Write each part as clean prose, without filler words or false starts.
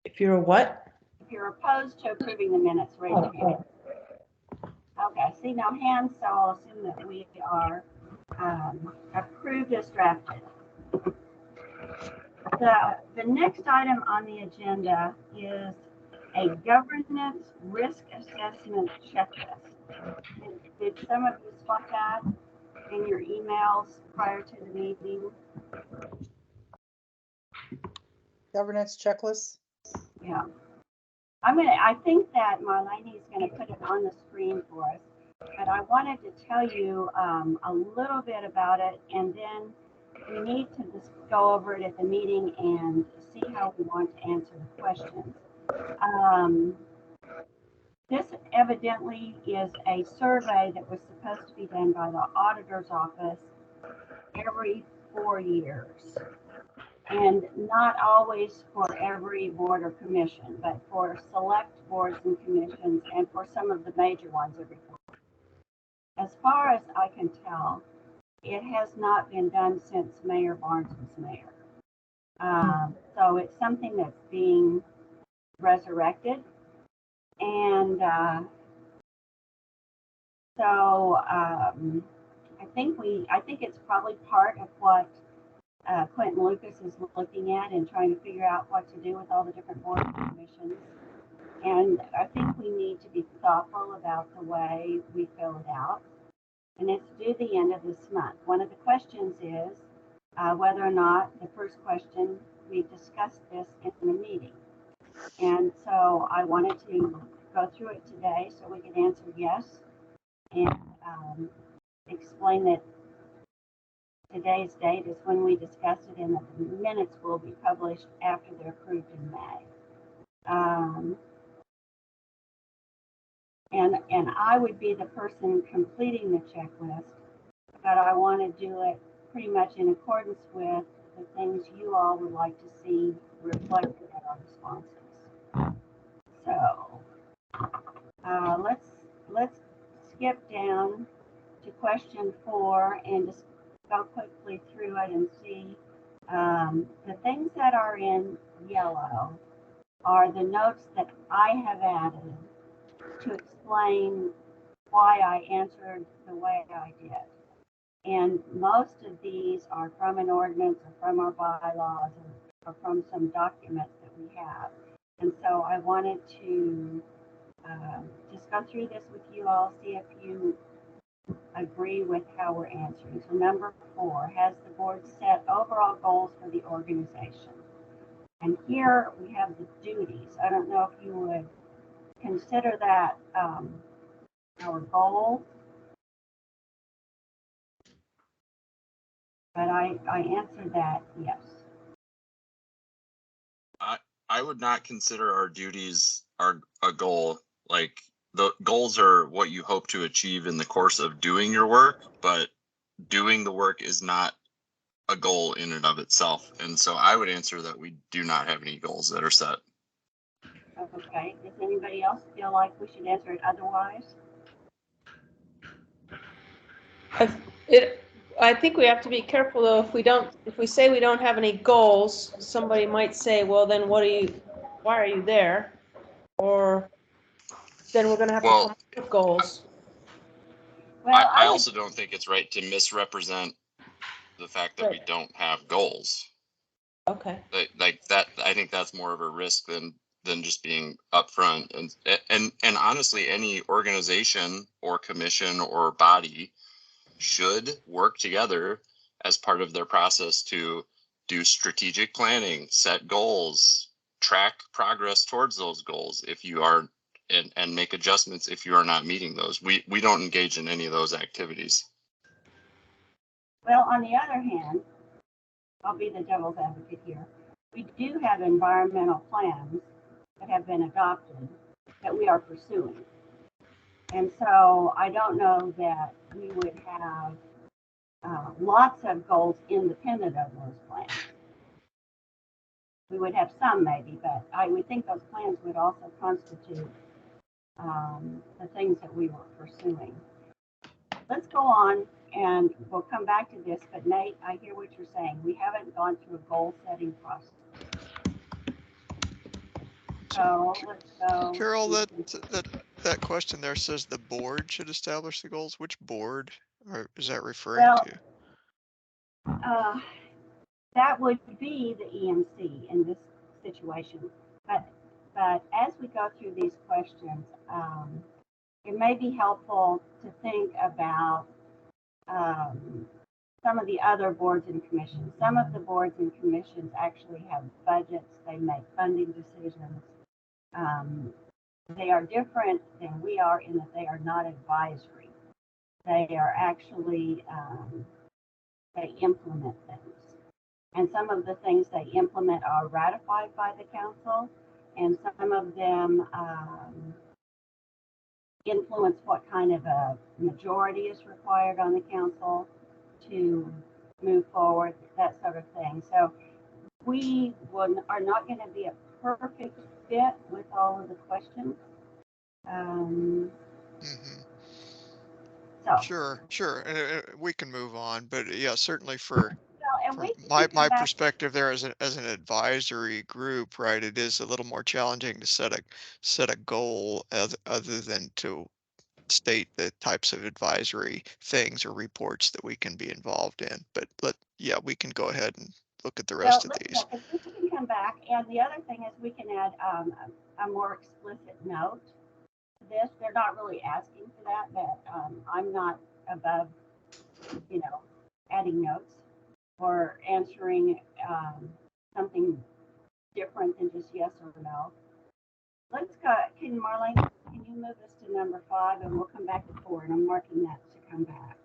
If you're a what? If you're opposed to approving the minutes, raise your hand. Okay, I see no hands, so I'll assume that we are approved as drafted. The next item on the agenda is a governance risk assessment checklist. Did some of you spot that in your emails prior to the meeting? Governance checklist. Yeah. I think that Marlene is going to put it on the screen for us, but I wanted to tell you a little bit about it, and then we need to just go over it at the meeting and see how we want to answer the questions. This evidently is a survey that was supposed to be done by the auditor's office every 4 years. And not always for every board or commission, but for select boards and commissions, and for some of the major ones every 4 years. As far as I can tell, it has not been done since Mayor Barnes was mayor. So it's something that's being resurrected. And I think it's probably part of what Quentin Lucas is looking at and trying to figure out what to do with all the different boards and commissions. And I think we need to be thoughtful about the way we fill it out. And it's due the end of this month. One of the questions is whether or not, the first question, we discussed this in the meeting. And so I wanted to go through it today so we could answer yes and explain that today's date is when we discussed it, and that the minutes will be published after they're approved in May. And I would be the person completing the checklist, but I want to do it pretty much in accordance with the things you all would like to see reflected in our responses. So let's skip down to question 4 and just go quickly through it and see. The things that are in yellow are the notes that I have added to explain why I answered the way I did. And most of these are from an ordinance or from our bylaws or from some documents that we have. And so I wanted to just go through this with you all, see if you agree with how we're answering. So number 4, has the board set overall goals for the organization? And here we have the duties. I don't know if you would consider that our goal, but I answered that yes. I would not consider our duties a goal. Like, the goals are what you hope to achieve in the course of doing your work, but doing the work is not a goal in and of itself. And so I would answer that we do not have any goals that are set. Okay, does anybody else feel like we should answer it otherwise? I think we have to be careful though. If we say we don't have any goals, somebody might say, well, then why are you there? Or then we're going to have to come up with goals. Well, I also don't think it's right to misrepresent the fact that we don't have goals. Okay. Like that, I think that's more of a risk than just being upfront. And honestly, any organization or commission or body should work together as part of their process to do strategic planning, set goals, track progress towards those goals if you are, and make adjustments if you are not meeting those. We don't engage in any of those activities. Well, on the other hand, I'll be the devil's advocate here. We do have environmental plans that have been adopted that we are pursuing. And so I don't know that we would have lots of goals independent of those plans. We would have some maybe, but I would think those plans would also constitute the things that we were pursuing. Let's go on and we'll come back to this, but Nate, I hear what you're saying. We haven't gone through a goal setting process. So let's go. Carol, that question there says the board should establish the goals. Which board is that referring Well, to? That would be the EMC in this situation. But as we go through these questions, it may be helpful to think about some of the other boards and commissions. Some of the boards and commissions actually have budgets. They make funding decisions. They are different than we are in that they are not advisory. They are actually, they implement things. And some of the things they implement are ratified by the council, and some of them influence what kind of a majority is required on the council to move forward, that sort of thing. So we are not going to be a perfect fit with all of the questions. So Sure. We can move on, but yeah, certainly from we my can come back. perspective there as an advisory group, right? It is a little more challenging to set a goal other than to state the types of advisory things or reports that we can be involved in. But we can go ahead and look at the rest of these. We can come back, and the other thing is we can add a more explicit note to this. They're not really asking for that, but I'm not above, adding notes or answering something different than just yes or no. Let's go. Marlene, can you move us to number 5, and we'll come back to 4, and I'm marking that to come back.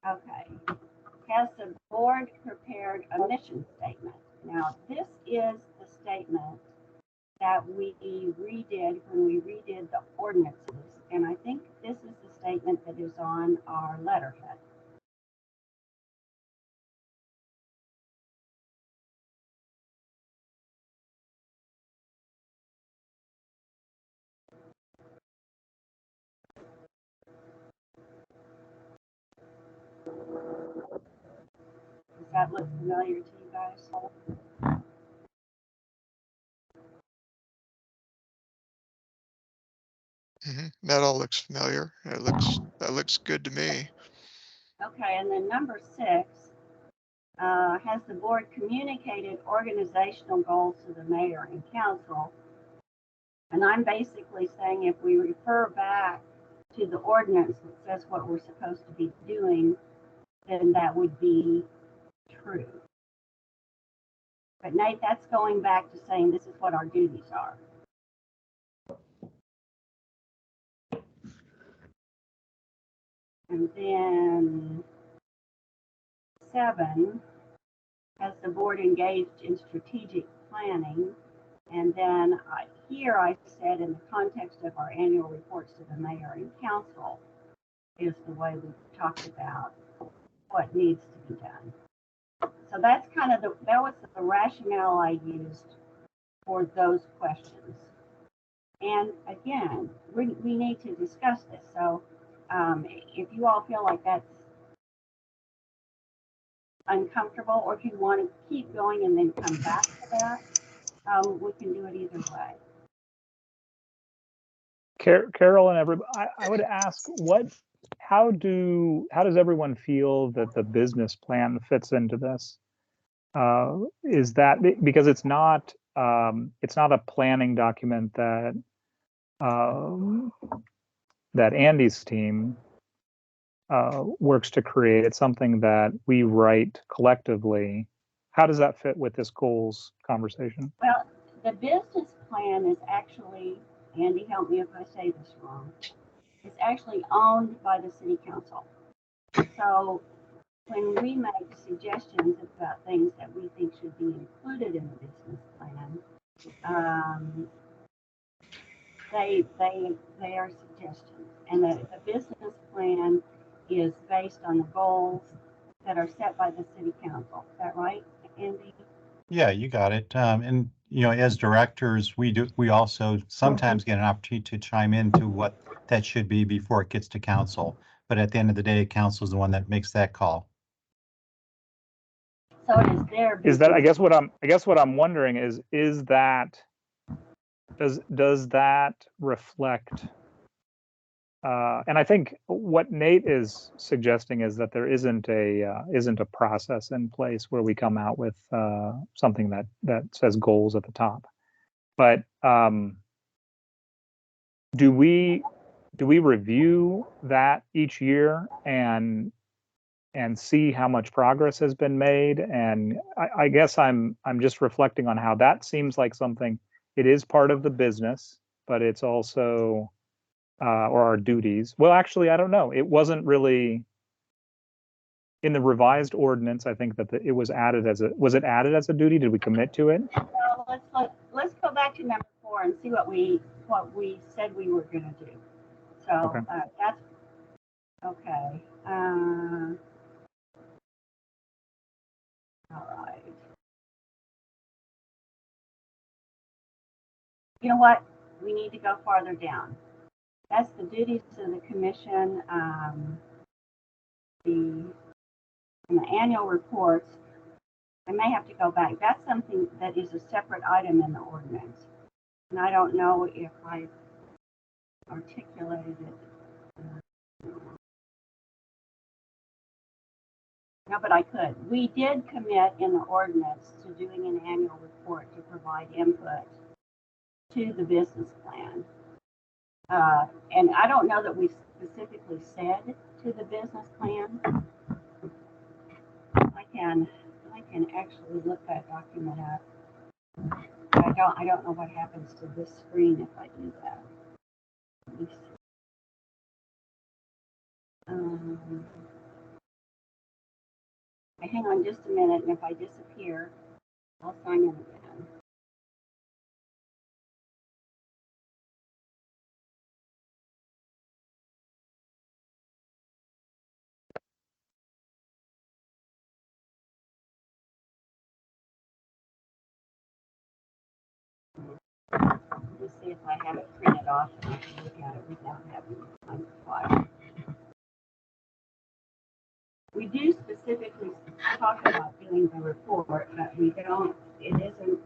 Okay. Has the board prepared a mission statement? Now, this is the statement that we redid when we redid the ordinances, and I think this is the statement that is on our letterhead. Does that look familiar to you guys? That all looks familiar. That looks good to me. Okay, and then number 6, has the board communicated organizational goals to the mayor and council? And I'm basically saying if we refer back to the ordinance that says what we're supposed to be doing, then that would be true. But Nate, that's going back to saying this is what our duties are. And then 7, has the board engaged in strategic planning? And then here I said in the context of our annual reports to the mayor and council is the way we've talked about what needs to be done. So that's kind of that was the rationale I used for those questions. And again, we need to discuss this. So if you all feel like that's uncomfortable, or if you want to keep going and then come back to that, we can do it either way. Carol and everybody, I would ask how does everyone feel that the business plan fits into this? Is that because it's not a planning document that Andy's team works to create. It's something that we write collectively. How does that fit with this goals conversation? Well, the business plan is actually, Andy, help me if I say this wrong, it's actually owned by the city council. So when we make suggestions about things that we think should be included in the business plan, they are suggestions. And the business plan is based on the goals that are set by the city council. Is that right, Andy? Yeah, you got it. And as directors, we also sometimes get an opportunity to chime into what that should be before it gets to council. But at the end of the day, council is the one that makes that call. So it is their business. Is that I guess what I'm wondering is that Does that reflect? And I think what Nate is suggesting is that there isn't a process in place where we come out with something that says goals at the top. But do we review that each year and see how much progress has been made? And I guess I'm just reflecting on how that seems like something. It is part of the business, but it's also or our duties. Well, actually, I don't know. It wasn't really in the revised ordinance. I think that it was added as it added as a duty? Did we commit to it? Well, let's go back to number 4 and see what we said we were going to do. So Okay. That's okay. All right. You know what? We need to go farther down. That's the duties of the commission. The annual reports. I may have to go back. That's something that is a separate item in the ordinance. And I don't know if I articulated it. No, but I could. We did commit in the ordinance to doing an annual report to provide input to the business plan. And I don't know that we specifically said to the business plan. I can actually look that document up. I don't know what happens to this screen if I do that. Let me see. Hang on just a minute, and if I disappear, I'll sign in again. Let's see if I have it printed off and I can look at it without having to find the file. We do specifically talk about doing the report, but we don't, it isn't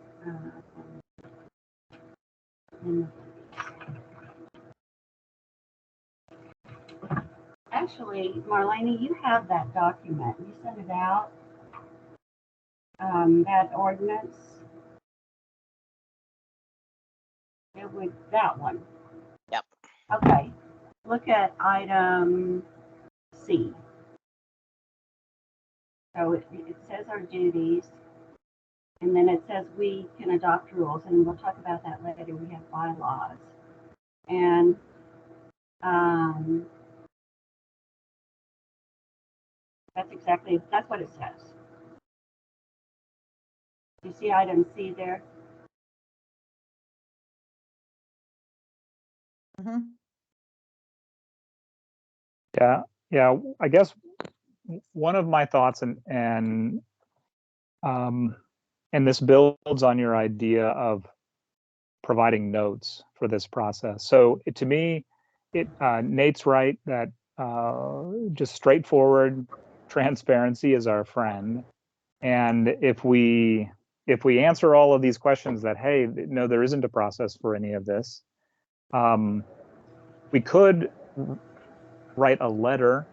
Actually, Marlene, you have that document. You sent it out, that ordinance. It would, that one. Yep. Okay. Look at item C. So it says our duties, and then it says we can adopt rules, and we'll talk about that later. We have bylaws. And that's what it says. You see item C there? Mm-hmm. Yeah. I guess one of my thoughts, and this builds on your idea of providing notes for this process. So to me, Nate's right that just straightforward transparency is our friend. And if we answer all of these questions that, hey, no, there isn't a process for any of this, we could write a letter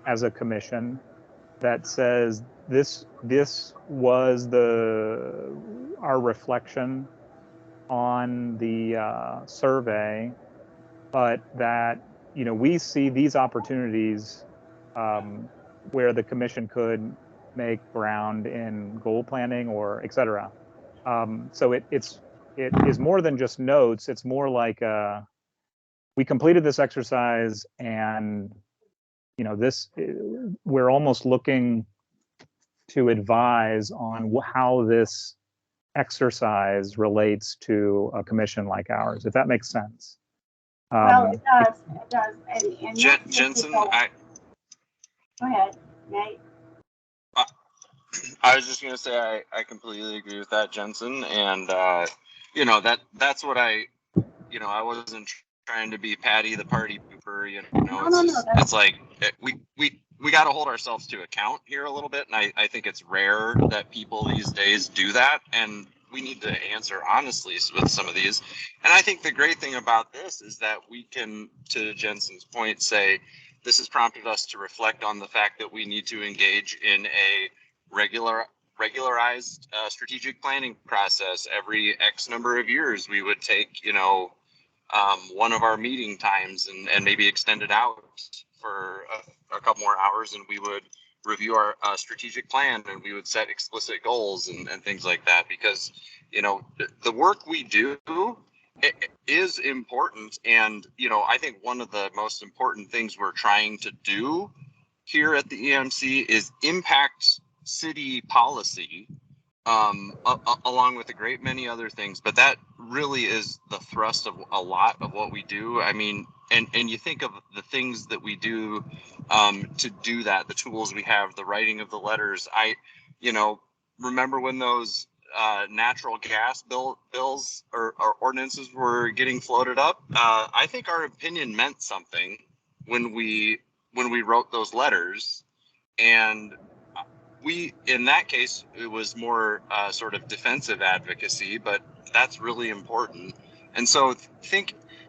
as a commission that says this was our reflection on the survey, but that we see these opportunities where the commission could make ground in goal planning or et cetera. So it is more than just notes. It's more like we completed this exercise, and we're almost looking to advise on how this exercise relates to a commission like ours, if that makes sense. Well, it does. And Jensen, go ahead, Nate. I was just gonna say I completely agree with that, Jensen, and that's what I wasn't trying to be Patty the party pooper. It's like we got to hold ourselves to account here a little bit, and I think it's rare that people these days do that. And we need to answer honestly with some of these. And I think the great thing about this is that we can, to Jensen's point, say this has prompted us to reflect on the fact that we need to engage in a regularized strategic planning process. Every X number of years, we would take, one of our meeting times and maybe extend it out for a couple more hours, and we would review our strategic plan, and we would set explicit goals and things like that, because the work we do is important. And I think one of the most important things we're trying to do here at the EMC is impact city policy, along with a great many other things. But that really is the thrust of a lot of what we do. I mean, and you think of the things that we do to do that, the tools we have, the writing of the letters. I remember when those natural gas bills or ordinances were getting floated up. I think our opinion meant something when we wrote those letters, and in that case, it was more sort of defensive advocacy, but that's really important. And so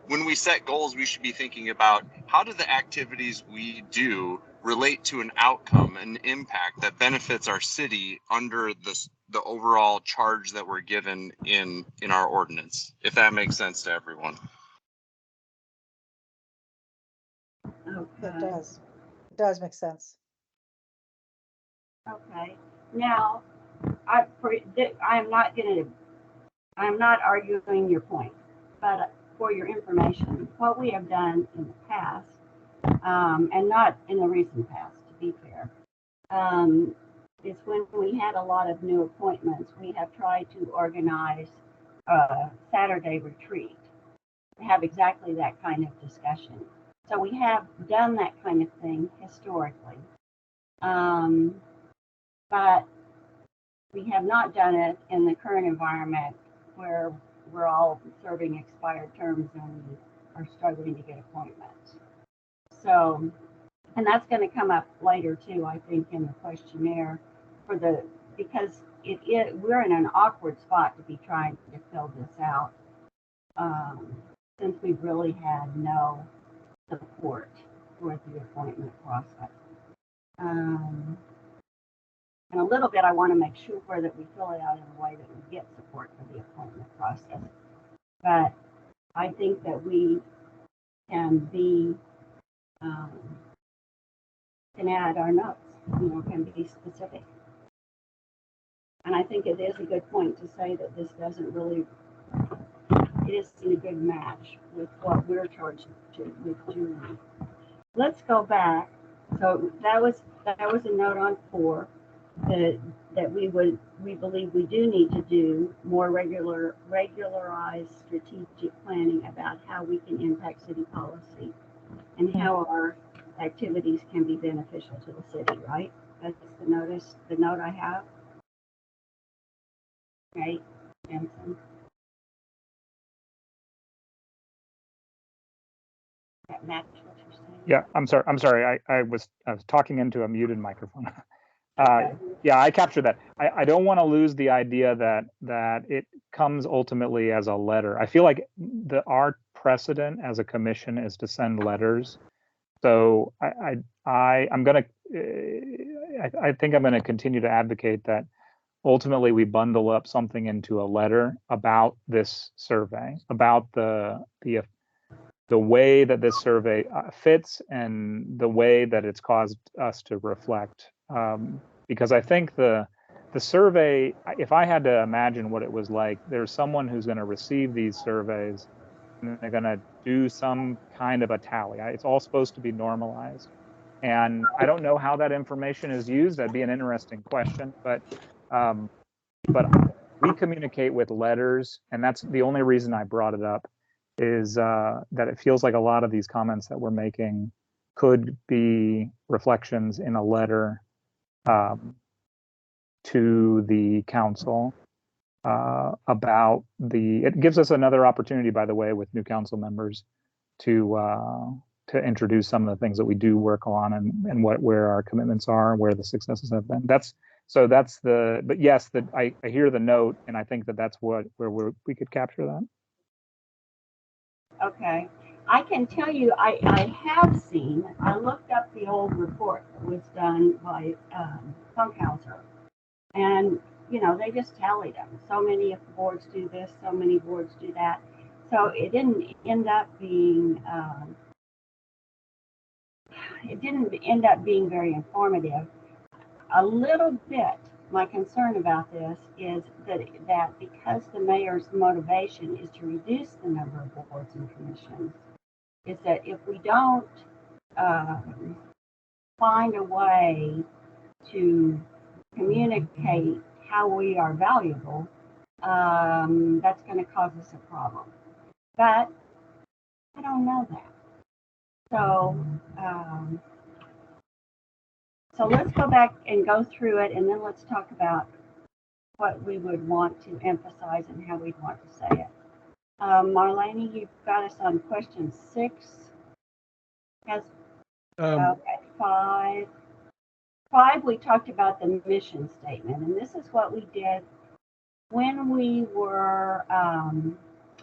when we set goals, we should be thinking about how do the activities we do relate to an outcome, an impact that benefits our city under the overall charge that we're given in our ordinance, if that makes sense to everyone. It does. It does make sense. Okay. Now, I'm not arguing your point, but for your information, what we have done in the past, and not in the recent past, to be fair, is when we had a lot of new appointments, we have tried to organize a Saturday retreat to have exactly that kind of discussion. So we have done that kind of thing historically. But we have not done it in the current environment where we're all serving expired terms and are struggling to get appointments. So, and that's going to come up later too, I think, in the questionnaire because we're in an awkward spot to be trying to fill this out since we've really had no support for the appointment process. And a little bit, I want to make sure that we fill it out in a way that we get support for the appointment process. But I think that we can can add our notes, can be specific. And I think it is a good point to say that this isn't a good match with what we're charged with doing. Let's go back. So that was a note on 4. That we believe we do need to do more regularized strategic planning about how we can impact city policy and how our activities can be beneficial to the city, right? That's the note I have. Right, Jensen? That match what you're saying? Yeah, I'm sorry. I was talking into a muted microphone. Okay. Yeah, I captured that. I don't want to lose the idea that it comes ultimately as a letter. I feel like our precedent as a commission is to send letters. So I think I'm gonna continue to advocate that ultimately we bundle up something into a letter about this survey, about the way that this survey fits and the way that it's caused us to reflect. Because I think the survey, if I had to imagine what it was like, there's someone who's going to receive these surveys and they're going to do some kind of a tally. It's all supposed to be normalized. And I don't know how that information is used. That'd be an interesting question. But we communicate with letters, and that's the only reason I brought it up, is that it feels like a lot of these comments that we're making could be reflections in a letter to the council about it gives us another opportunity, by the way, with new council members to introduce some of the things that we do work on and where our commitments are and where the successes have been. That's So that's but yes, I hear the note, and I think that that's where we could capture that. Okay. I can tell you, I have seen, I looked up the old report that was done by Funkhauser. And, you know, they just tallied them. So many of the boards do this, so many boards do that. So it didn't end up being, very informative. A little bit, my concern about this is that because the mayor's motivation is to reduce the number of boards and commissions, is that if we don't find a way to communicate how we are valuable, that's going to cause us a problem. But I don't know that. So let's go back and go through it, and then let's talk about what we would want to emphasize and how we'd want to say it. Marlene, you've got us on question 6. Okay, 5. 5, we talked about the mission statement, and this is what we did when we were,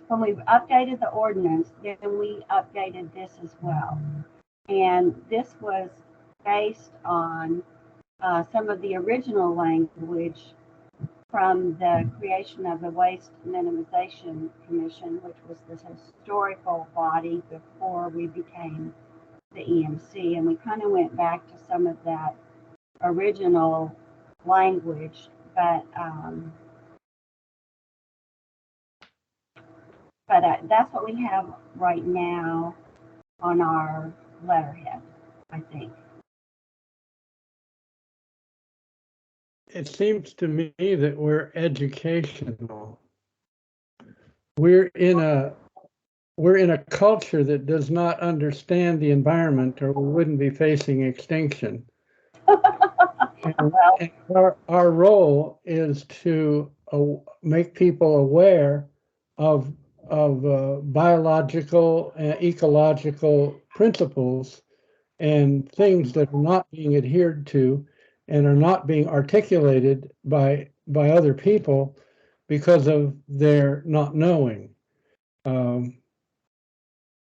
when we updated the ordinance, then we updated this as well. And this was based on some of the original language from the creation of the Waste Minimization Commission, which was this historical body before we became the EMC. And we kind of went back to some of that original language, but that's what we have right now on our letterhead, I think. It seems to me that we're educational. We're in a culture that does not understand the environment, or we wouldn't be facing extinction. And our role is to make people aware of biological and ecological principles and things that are not being adhered to and are not being articulated by other people because of their not knowing.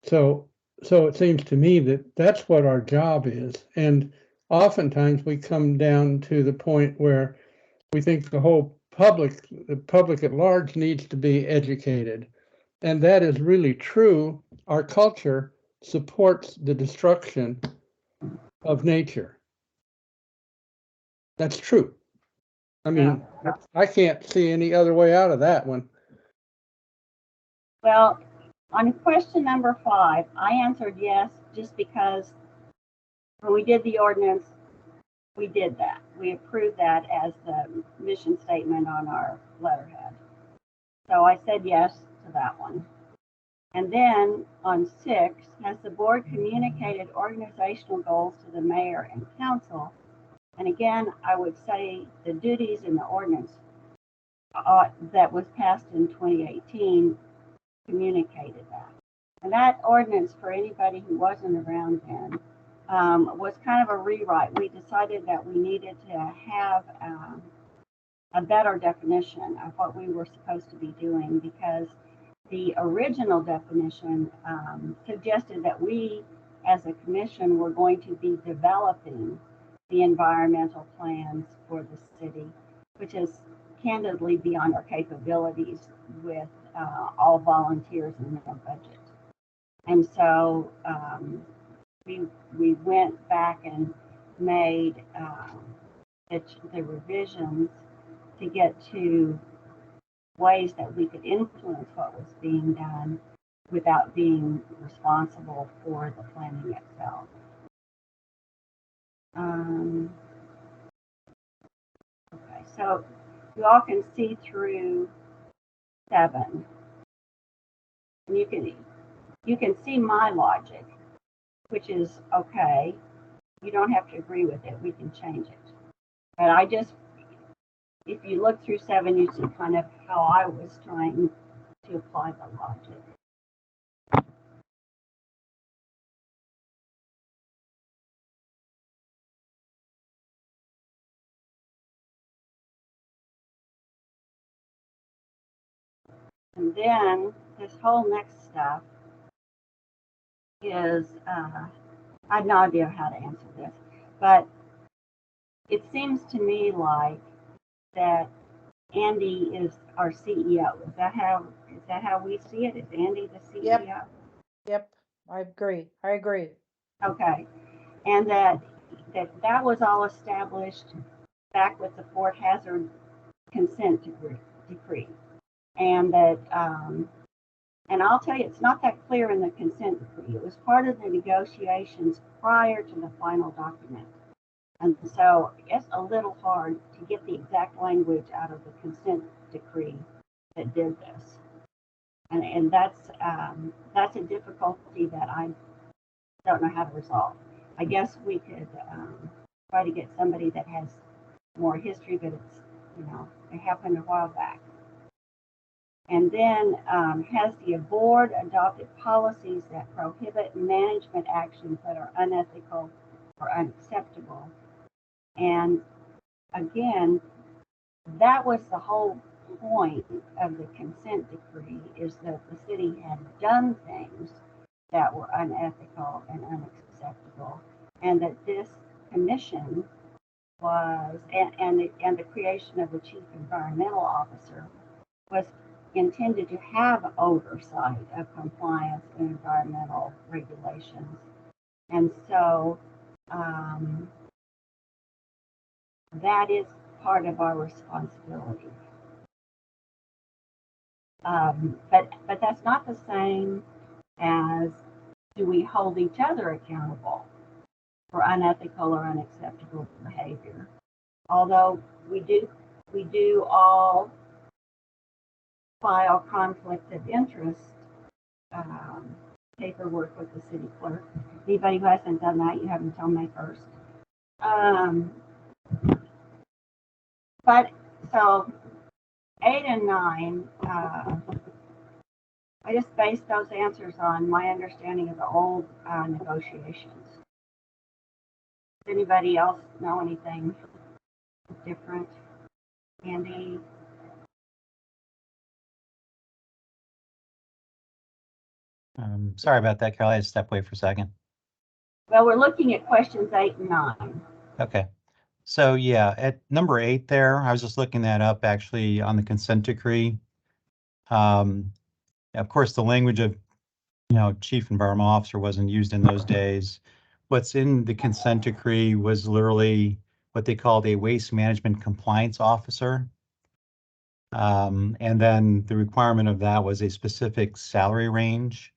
So it seems to me that that's what our job is. And oftentimes we come down to the point where we think the public at large needs to be educated. And that is really true. Our culture supports the destruction of nature. That's true. I mean, I can't see any other way out of that one. Well, on question number 5, I answered yes, just because when we did the ordinance, we did that. We approved that as the mission statement on our letterhead. So I said yes to that one. And then on 6, has the board communicated organizational goals to the mayor and council? And again, I would say the duties in the ordinance that was passed in 2018 communicated that. And that ordinance, for anybody who wasn't around then, was kind of a rewrite. We decided that we needed to have a better definition of what we were supposed to be doing, because the original definition suggested that we, as a commission, were going to be developing the environmental plans for the city, which is candidly beyond our capabilities with all volunteers and no budget. And so we went back and made the revisions to get to ways that we could influence what was being done without being responsible for the planning itself. Okay, so you all can see through 7. And you can see my logic, which is okay. You don't have to agree with it. We can change it. But if you look through 7, you see kind of how I was trying to apply the logic. And then this whole next stuff is, I have no idea how to answer this, but it seems to me like that Andy is our CEO. Is that how we see it? Is Andy the CEO? Yep. Yep, I agree. Okay. And that was all established back with the Fort Hazard consent decree. And that, and I'll tell you, it's not that clear in the consent decree. It was part of the negotiations prior to the final document. And so it's a little hard to get the exact language out of the consent decree that did this. And that's a difficulty that I don't know how to resolve. I guess we could try to get somebody that has more history, but it's, it happened a while back. And then has the board adopted policies that prohibit management actions that are unethical or unacceptable? And again, that was the whole point of the consent decree, is that the city had done things that were unethical and unacceptable, and that this commission was, and the creation of the chief environmental officer was intended to have oversight of compliance and environmental regulations. And so that is part of our responsibility. But that's not the same as, do we hold each other accountable for unethical or unacceptable behavior? Although we do all file conflict of interest paperwork with the city clerk. Anybody who hasn't done that, you have until May 1st. But so 8 and 9, I just based those answers on my understanding of the old negotiations. Does anybody else know anything different? Andy? Sorry about that, Carol. I had to step away for a second. Well, we're looking at questions 8 and 9. Okay. So yeah, at number 8 there, I was just looking that up actually on the consent decree. Of course, the language of, chief environmental officer wasn't used in those days. What's in the consent decree was literally what they called a waste management compliance officer. And then the requirement of that was a specific salary range,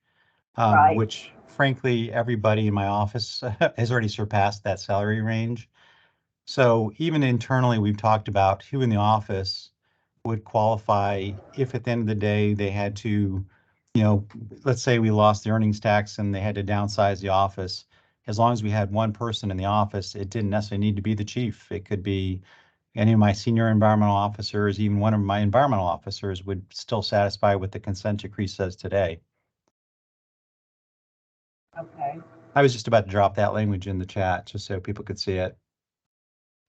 Right. which frankly, everybody in my office has already surpassed that salary range. So even internally, we've talked about who in the office would qualify if at the end of the day they had to, let's say we lost the earnings tax and they had to downsize the office. As long as we had one person in the office, it didn't necessarily need to be the chief. It could be any of my senior environmental officers, even one of my environmental officers would still satisfy what the consent decree says today. Okay. I was just about to drop that language in the chat just so people could see it.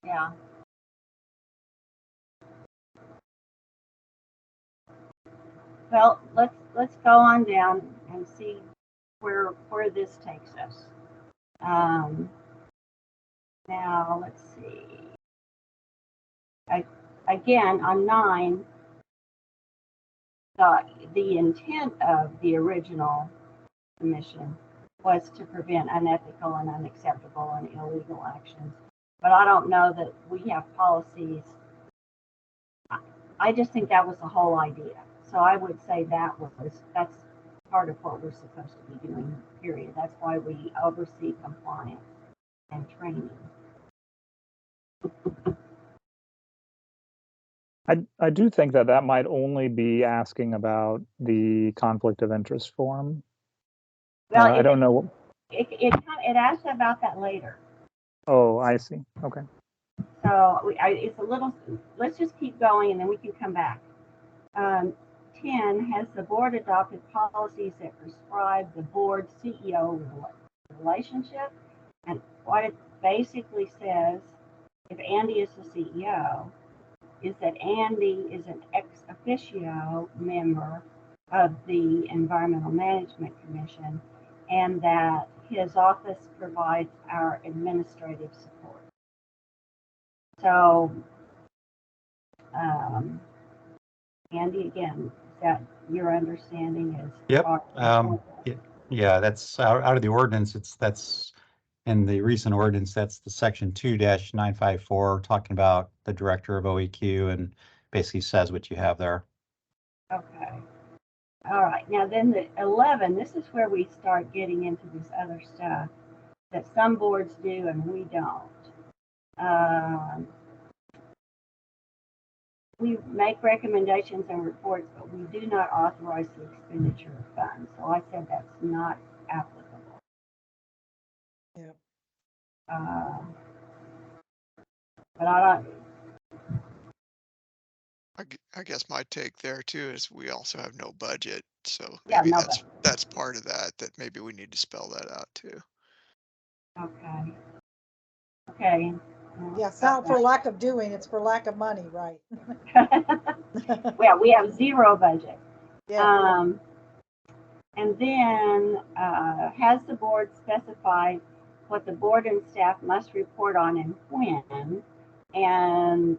Yeah. Well, let's go on down and see where this takes us. Now let's see. Again, on 9, the intent of the original commission was to prevent unethical and unacceptable and illegal actions. But I don't know that we have policies. I just think that was the whole idea. So I would say that's part of what we're supposed to be doing, period. That's why we oversee compliance and training. I do think that might only be asking about the conflict of interest form. Well, I don't know. It asks about that later. Oh, I see. Okay. So it's a little, let's just keep going and then we can come back. 10, has the board adopted policies that prescribe the board CEO relationship? And what it basically says, if Andy is the CEO, is that Andy is an ex officio member of the Environmental Management Commission, and that his office provides our administrative support. So, Andy, again, is that your understanding is? Yep. Yeah, that's out of the ordinance. That's in the recent ordinance. That's the section 2-954 talking about the director of OEQ and basically says what you have there. Okay. All right. Now then the 11, this is where we start getting into this other stuff that some boards do and we don't. We make recommendations and reports, but we do not authorize the expenditure of funds. So I said that's not applicable. Yep. But I don't. I guess my take there too is we also have no budget, so Yeah, maybe no that's part of that maybe we need to spell that out too. Okay. Okay. Yeah, it's not for lack of doing, it's for lack of money, right? Well, we have zero budget. Yeah. And then has the board specified what the board and staff must report on and when? And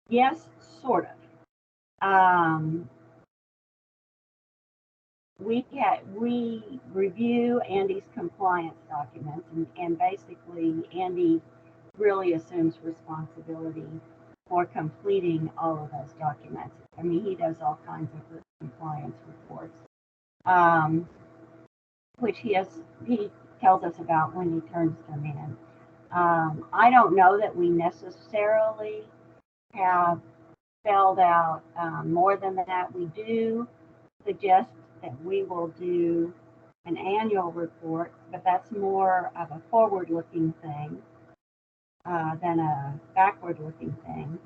yes, sort of. We review Andy's compliance documents, and basically Andy really assumes responsibility for completing all of those documents. I mean, he does all kinds of compliance reports, which he tells us about when he turns them in. I don't know that we necessarily have spelled out more than that. We do suggest that we will do an annual report, but that's more of a forward-looking thing than a backward-looking thing.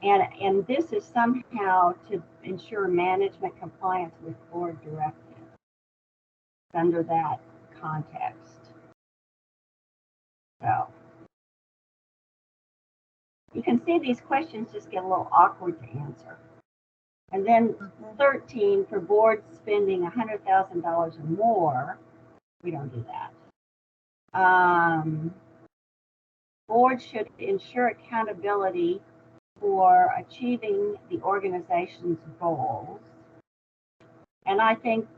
And this is somehow to ensure management compliance with board directives under that context. So you can see these questions just get a little awkward to answer. And then 13, for boards spending $100,000 or more, we don't do that. Boards should ensure accountability for achieving the organization's goals. And I think,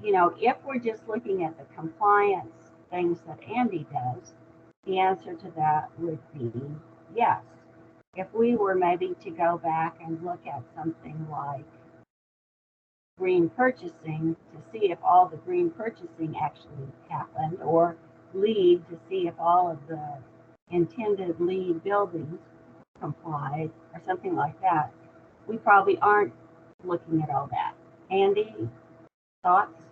if we're just looking at the compliance things that Andy does, the answer to that would be yes. If we were maybe to go back and look at something like green purchasing to see if all the green purchasing actually happened, or LEED to see if all of the intended LEED buildings complied, or something like that, we probably aren't looking at all that. Andy, thoughts?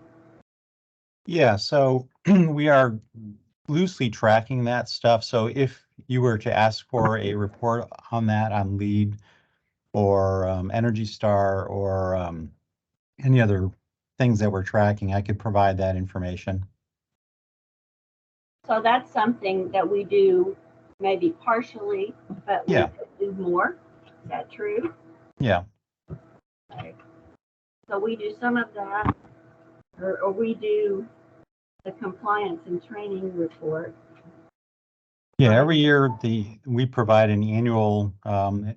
Yeah, so we are loosely tracking that stuff. So if you were to ask for a report on that on LEED or Energy Star or any other things that we're tracking, I could provide that information. So that's something that we do maybe partially, but we could do more. Is that true? Yeah. Okay. So we do some of that, or we do the compliance and training report. Yeah, every year we provide an annual an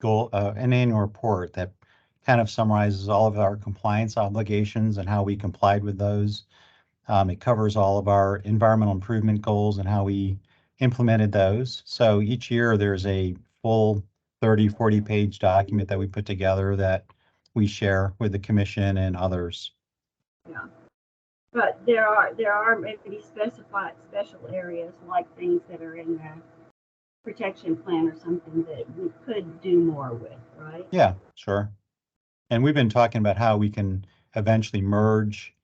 annual report that kind of summarizes all of our compliance obligations and how we complied with those. It covers all of our environmental improvement goals and how we implemented those. So each year there's a full 30, 40-page document that we put together that we share with the commission and others. Yeah. But there are maybe specified special areas like things that are in the protection plan or something that we could do more with, right? Yeah, sure. And we've been talking about how we can eventually merge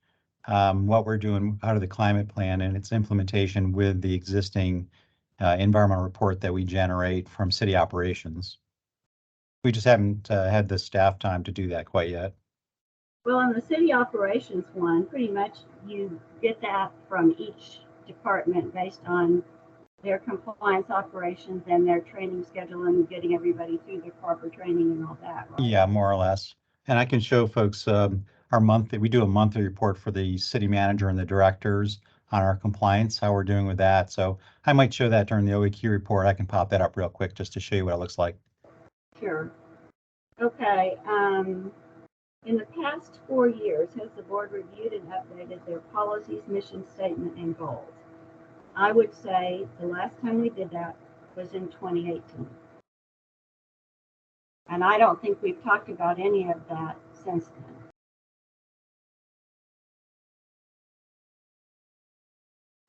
what we're doing out of the climate plan and its implementation with the existing environmental report that we generate from city operations. We just haven't had the staff time to do that quite yet. Well, in the city operations one, pretty much you get that from each department based on their compliance operations and their training schedule and getting everybody through their proper training and all that, right? Yeah, more or less. And I can show folks our monthly, we do a monthly report for the city manager and the directors on our compliance, how we're doing with that. So I might show that during the OEQ report. I can pop that up real quick just to show you what it looks like. Sure. Okay. In the past 4 years, has the board reviewed and updated their policies, mission statement, and goals? I would say the last time we did that was in 2018. And I don't think we've talked about any of that since then.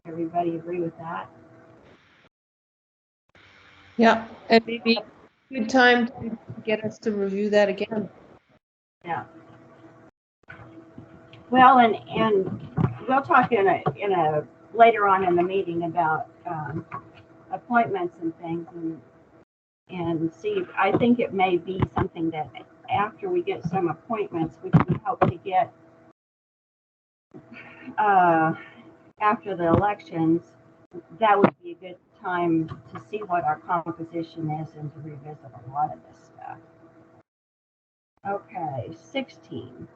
Everybody agree with that? Yeah, and maybe a good time to get us to review that again. Yeah. Well, and we'll talk in a later on in the meeting about appointments and things and see. I think it may be something that after we get some appointments, which we hope to get after the elections, that would be a good time to see what our composition is and to revisit a lot of this stuff. Okay, 16.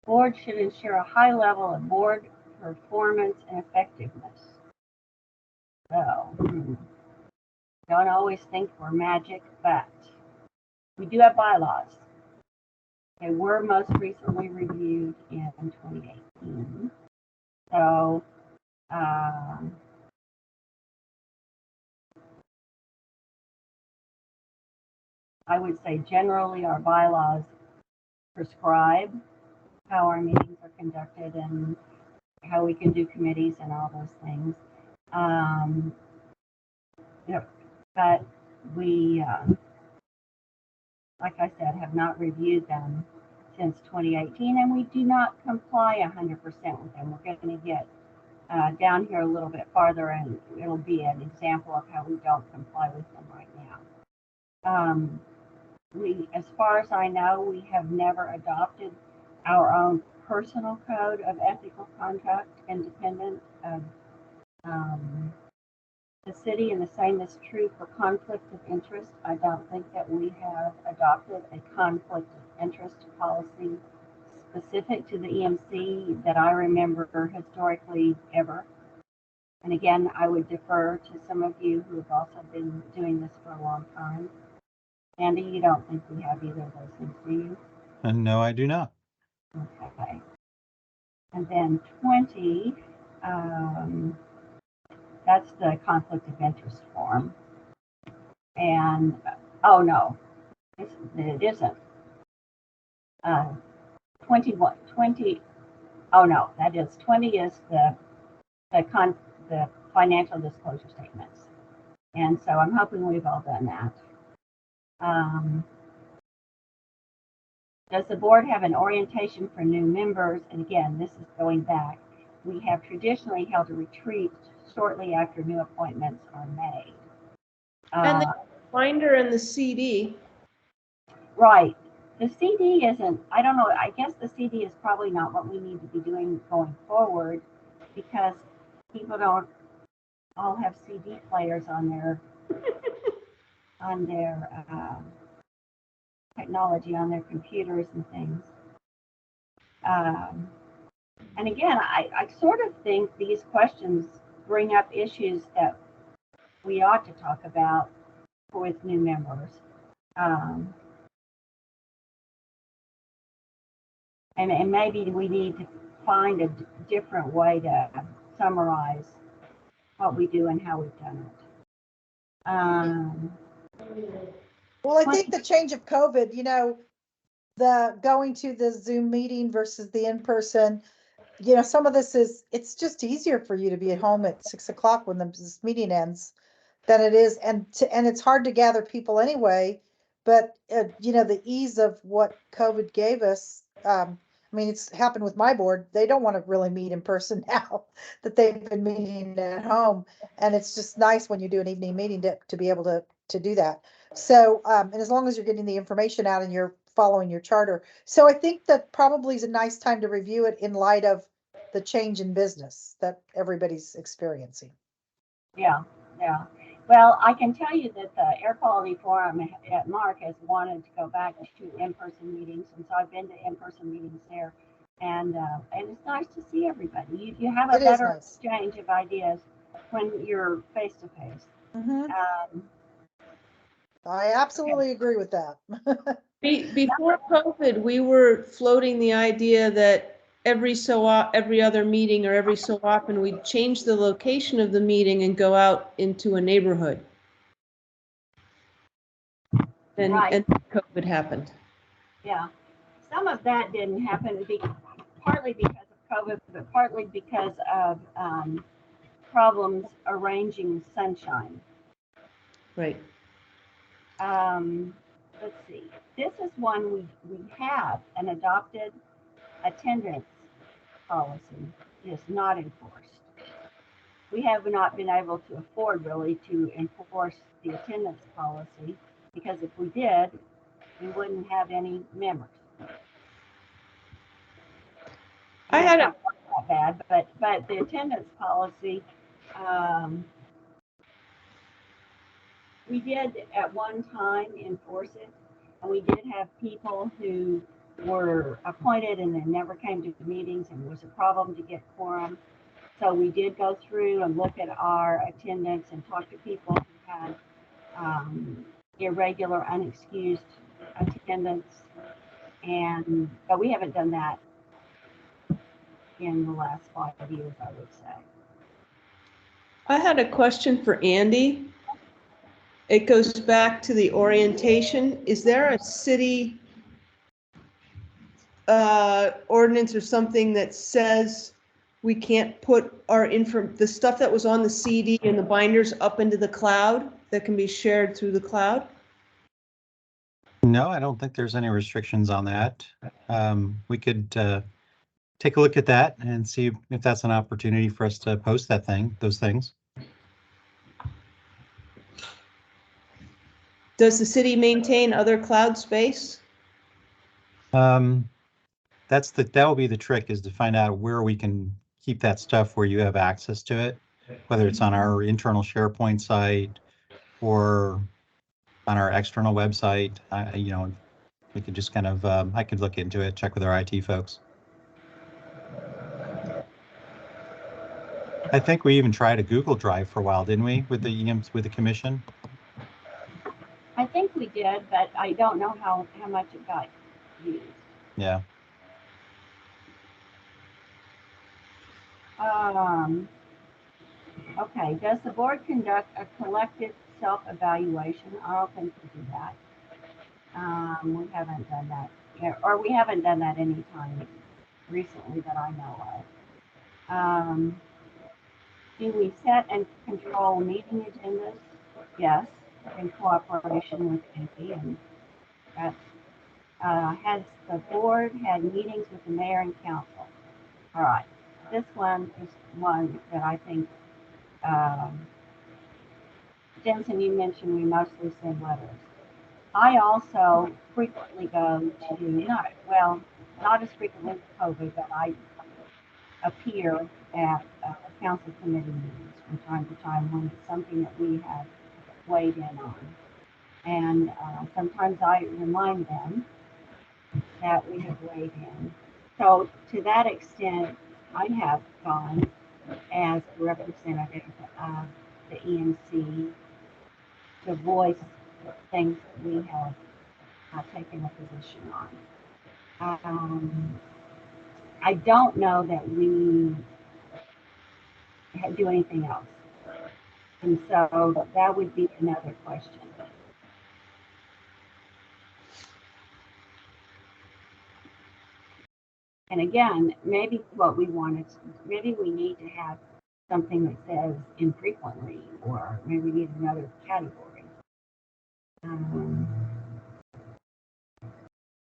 Board should ensure a high level of board performance and effectiveness. So, don't always think we're magic, but we do have bylaws. They were most recently reviewed in 2018. So, I would say generally our bylaws prescribe how our meetings are conducted and how we can do committees and all those things. But we, like I said, have not reviewed them since 2018, and we do not comply 100% with them. We're going to get down here a little bit farther, and it'll be an example of how we don't comply with them right now. As far as I know, we have never adopted our own personal code of ethical conduct independent of the city, and the same is true for conflict of interest. I don't think that we have adopted a conflict of interest policy specific to the EMC that I remember historically ever. And again, I would defer to some of you who have also been doing this for a long time. Andy, you don't think we have either of those things, do you? And no, I do not. Okay. And then 20, that's the conflict of interest form. And, oh no, it isn't. 20, oh no, that is, 20 is the financial disclosure statements. And so I'm hoping we've all done that. Does the board have an orientation for new members? And again, this is going back. We have traditionally held a retreat shortly after new appointments are made. And the binder and the CD. Right. The CD isn't, I don't know, I guess the CD is probably not what we need to be doing going forward because people don't all have CD players on their technology, on their computers and things. And again, I sort of think these questions bring up issues that we ought to talk about with new members. And maybe we need to find a different way to summarize what we do and how we've done it. Well, I think the change of COVID, the going to the Zoom meeting versus the in-person, some of this it's just easier for you to be at home at 6 o'clock when this meeting ends than it is. And it's hard to gather people anyway, but the ease of what COVID gave us, it's happened with my board. They don't want to really meet in person now that they've been meeting at home. And it's just nice when you do an evening meeting to be able to do that. So, and as long as you're getting the information out and you're following your charter. So I think that probably is a nice time to review it in light of the change in business that everybody's experiencing. Yeah, yeah. Well, I can tell you that the Air Quality Forum at Mark has wanted to go back to in-person meetings, and so I've been to in-person meetings there, and it's nice to see everybody. You have a It is better nice. exchange of ideas when you're face to face. I absolutely agree with that. Before COVID, we were floating the idea that every other meeting or every so often, we'd change the location of the meeting and go out into a neighborhood. Right. And COVID happened. Yeah, some of that didn't happen partly because of COVID, but partly because of problems arranging sunshine. Right. Let's see. This is one we have an adopted attendance policy. It is not enforced. We have not been able to afford really to enforce the attendance policy, because if we did, we wouldn't have any members. I had a that bad, but the attendance policy, we did at one time enforce it, and we did have people who were appointed and then never came to the meetings, and it was a problem to get quorum. So we did go through and look at our attendance and talk to people who had irregular, unexcused attendance, but we haven't done that in the last 5 years, I would say. I had a question for Andy. It goes back to the orientation. Is there a city ordinance or something that says we can't put the stuff that was on the CD and the binders up into the cloud that can be shared through the cloud? No, I don't think there's any restrictions on that. We could take a look at that and see if that's an opportunity for us to post those things. Does the city maintain other cloud space? That will be the trick, is to find out where we can keep that stuff where you have access to it, whether it's on our internal SharePoint site or on our external website. We could just kind of, I could look into it, check with our IT folks. I think we even tried a Google Drive for a while, didn't we, with the commission? I think we did, but I don't know how much it got used. Yeah. Okay, does the board conduct a collective self-evaluation? I don't think we do that. We haven't done that, or we haven't done that any time recently that I know of. Do we set and control meeting agendas? Yes, in cooperation with Andy, and that's, has the board had meetings with the mayor and council? All right, this one is one that I think, Jensen, you mentioned we mostly send letters. I also frequently go to, not as frequently with COVID, but I appear at council committee meetings from time to time when it's something that we have weighed in on. And sometimes I remind them that we have weighed in. So to that extent, I have gone as a representative of the EMC to voice things that we have taken a position on. I don't know that we do anything else. And so that would be another question. And again, maybe what we want is, maybe we need to have something that says infrequently, or maybe we need another category.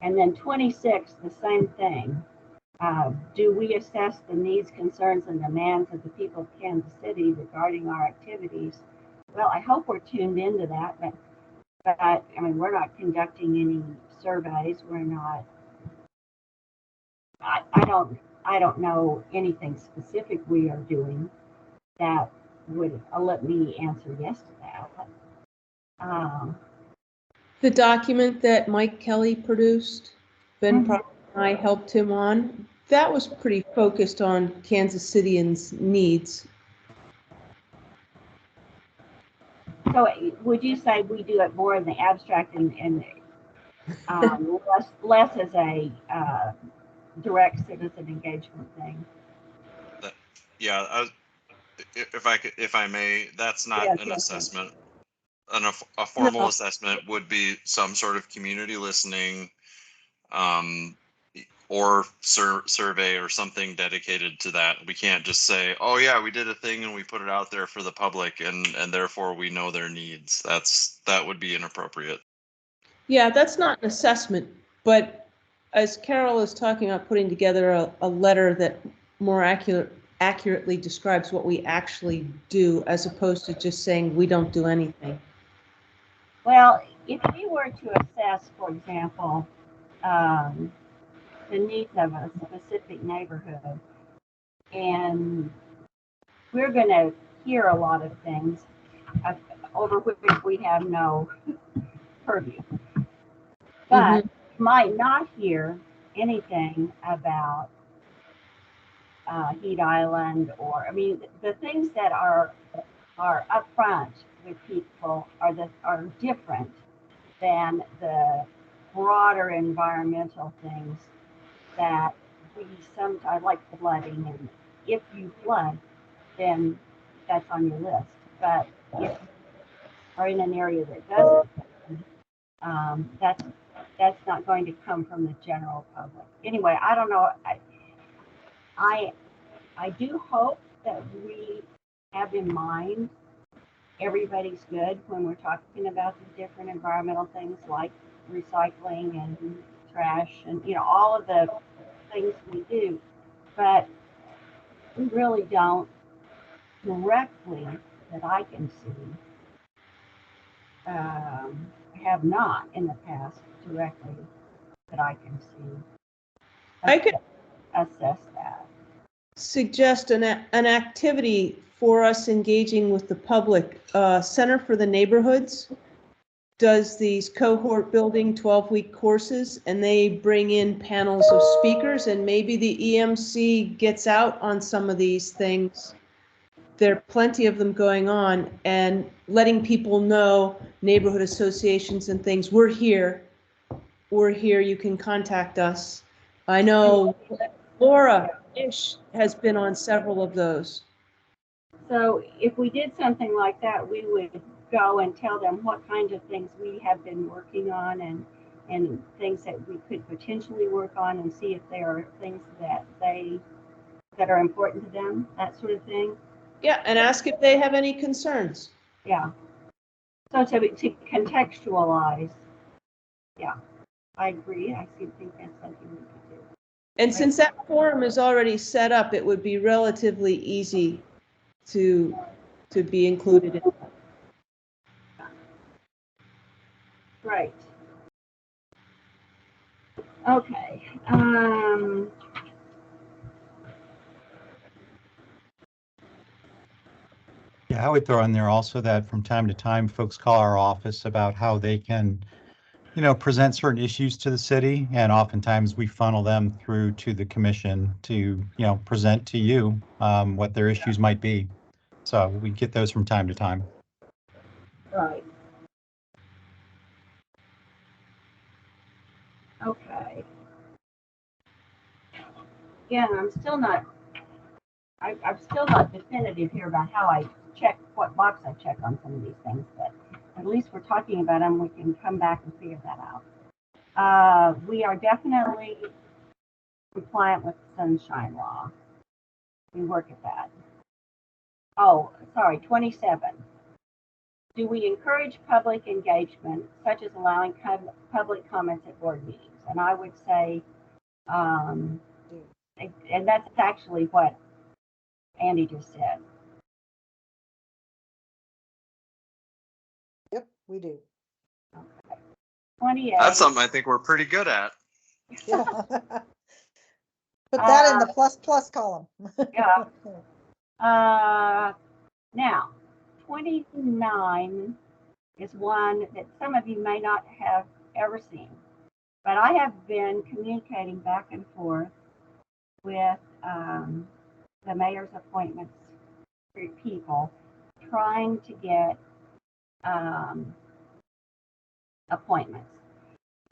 And then 26, the same thing. Do we assess the needs, concerns, and demands of the people of Kansas City regarding our activities? Well, I hope we're tuned into that, but I mean, we're not conducting any surveys. We're not. I don't I don't know anything specific we are doing that would let me answer yes to that. The document that Mike Kelly produced, Ben Proctor and I helped him on, that was pretty focused on Kansas Cityans' needs. So would you say we do it more in the abstract and less as a direct citizen engagement thing? Yeah, if I may, that's not Yes, an yes, assessment. A formal No. assessment would be some sort of community listening, or survey or something dedicated to that. We can't just say, oh yeah, we did a thing and we put it out there for the public and therefore we know their needs. That would be inappropriate. Yeah, that's not an assessment, but as Carol is talking about putting together a letter that more accurately describes what we actually do, as opposed to just saying we don't do anything. Well, if we were to assess, for example, the needs of a specific neighborhood, and we're going to hear a lot of things over which we have no purview, but might not hear anything about Heat Island, or I mean, the things that are upfront with people are different than the broader environmental things that we sometimes, like flooding, and if you flood, then that's on your list. But if you are in an area that doesn't, that's not going to come from the general public. Anyway, I don't know. I do hope that we have in mind everybody's good when we're talking about the different environmental things like recycling and trash and, you know, all of the things we do, but we really don't directly, that I can see, have not in the past directly that I can see. I could assess that. Suggest an activity for us engaging with the public. Center for the Neighborhoods does these cohort building 12-week courses, and they bring in panels of speakers, and maybe the EMC gets out on some of these things. There are plenty of them going on, and letting people know, neighborhood associations and things, we're here, you can contact us. I know Laura Ish has been on several of those. So if we did something like that, we would go and tell them what kinds of things we have been working on and things that we could potentially work on, and see if there are things that are important to them, that sort of thing. Yeah, and ask if they have any concerns. Yeah. So to contextualize, yeah, I agree. I think that's something we could do. And since that forum is already set up, it would be relatively easy to be included in that. Right. Okay. Yeah, I would throw in there also that from time to time, folks call our office about how they can, present certain issues to the city, and oftentimes we funnel them through to the commission to, present to you what their issues might be. So we get those from time to time. Right. Okay. Again, I'm still not definitive here about how I check, what box I check on some of these things, but at least we're talking about them. We can come back and figure that out. We are definitely compliant with the Sunshine Law. We work at that. Oh, sorry, 27. Do we encourage public engagement, such as allowing public comments at board meetings? And I would say, and that's actually what Andy just said. Yep, we do. Okay. 28. That's something I think we're pretty good at. Yeah. Put that in the plus column. Yeah. Now, 29 is one that some of you may not have ever seen, but I have been communicating back and forth with the mayor's appointments people, trying to get appointments.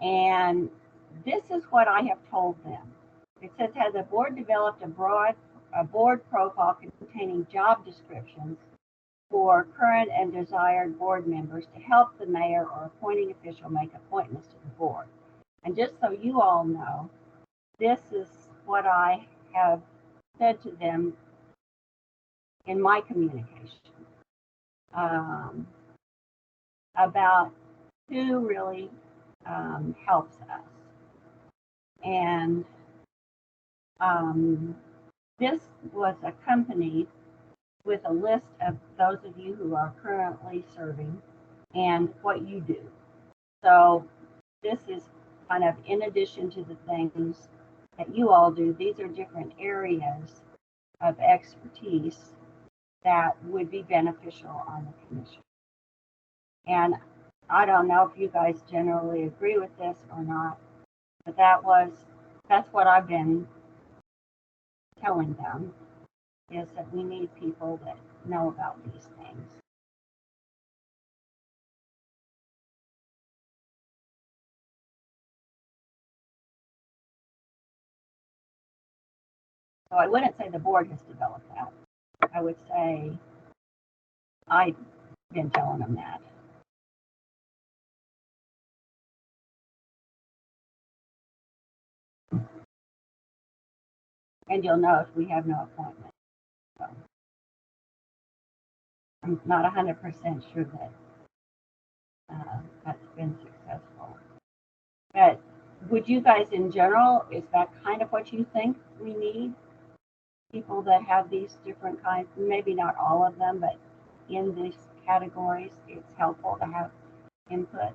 And this is what I have told them. It says, has the board developed a board profile containing job descriptions for current and desired board members to help the mayor or appointing official make appointments to the board? And just so you all know, this is what I have said to them in my communication about who really helps us. And this was accompanied with a list of those of you who are currently serving and what you do. So this is kind of in addition to the things that you all do. These are different areas of expertise that would be beneficial on the commission. And I don't know if you guys generally agree with this or not, but that's what I've been telling them, is that we need people that know about these things. So I wouldn't say the board has developed that. I would say I've been telling them that. And you'll know if we have no appointment. So I'm not 100% sure that that's been successful. But would you guys in general, is that kind of what you think we need? People that have these different kinds, maybe not all of them, but in these categories, it's helpful to have input.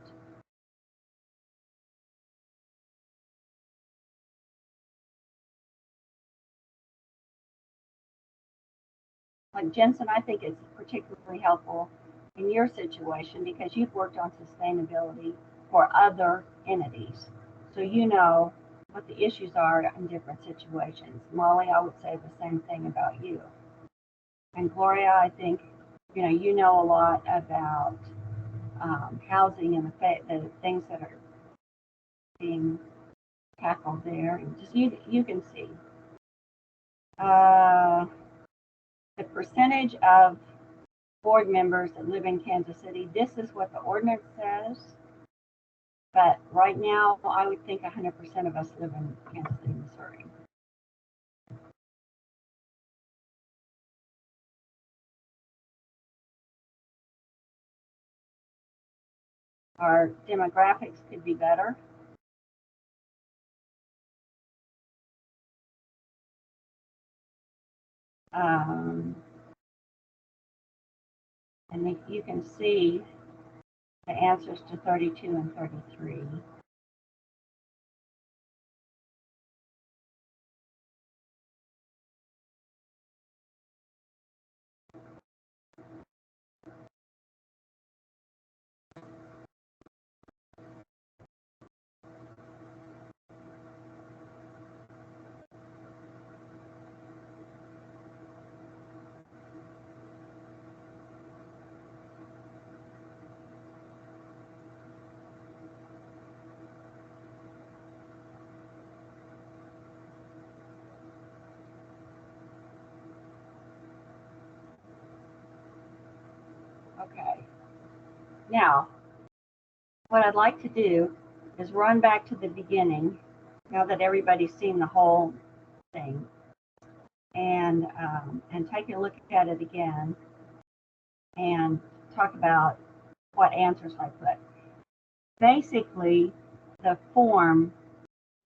Like Jensen, I think it's particularly helpful in your situation because you've worked on sustainability for other entities. So you know what the issues are in different situations. Molly, I would say the same thing about you. And Gloria, I think, you know a lot about housing and the things that are being tackled there. And just you can see. The percentage of board members that live in Kansas City, this is what the ordinance says. But right now, I would think 100% of us live in Kansas City, Missouri. Our demographics could be better. And you can see the answers to 32 and 33. Okay. Now, what I'd like to do is run back to the beginning, now that everybody's seen the whole thing, and take a look at it again and talk about what answers I put. Basically, the form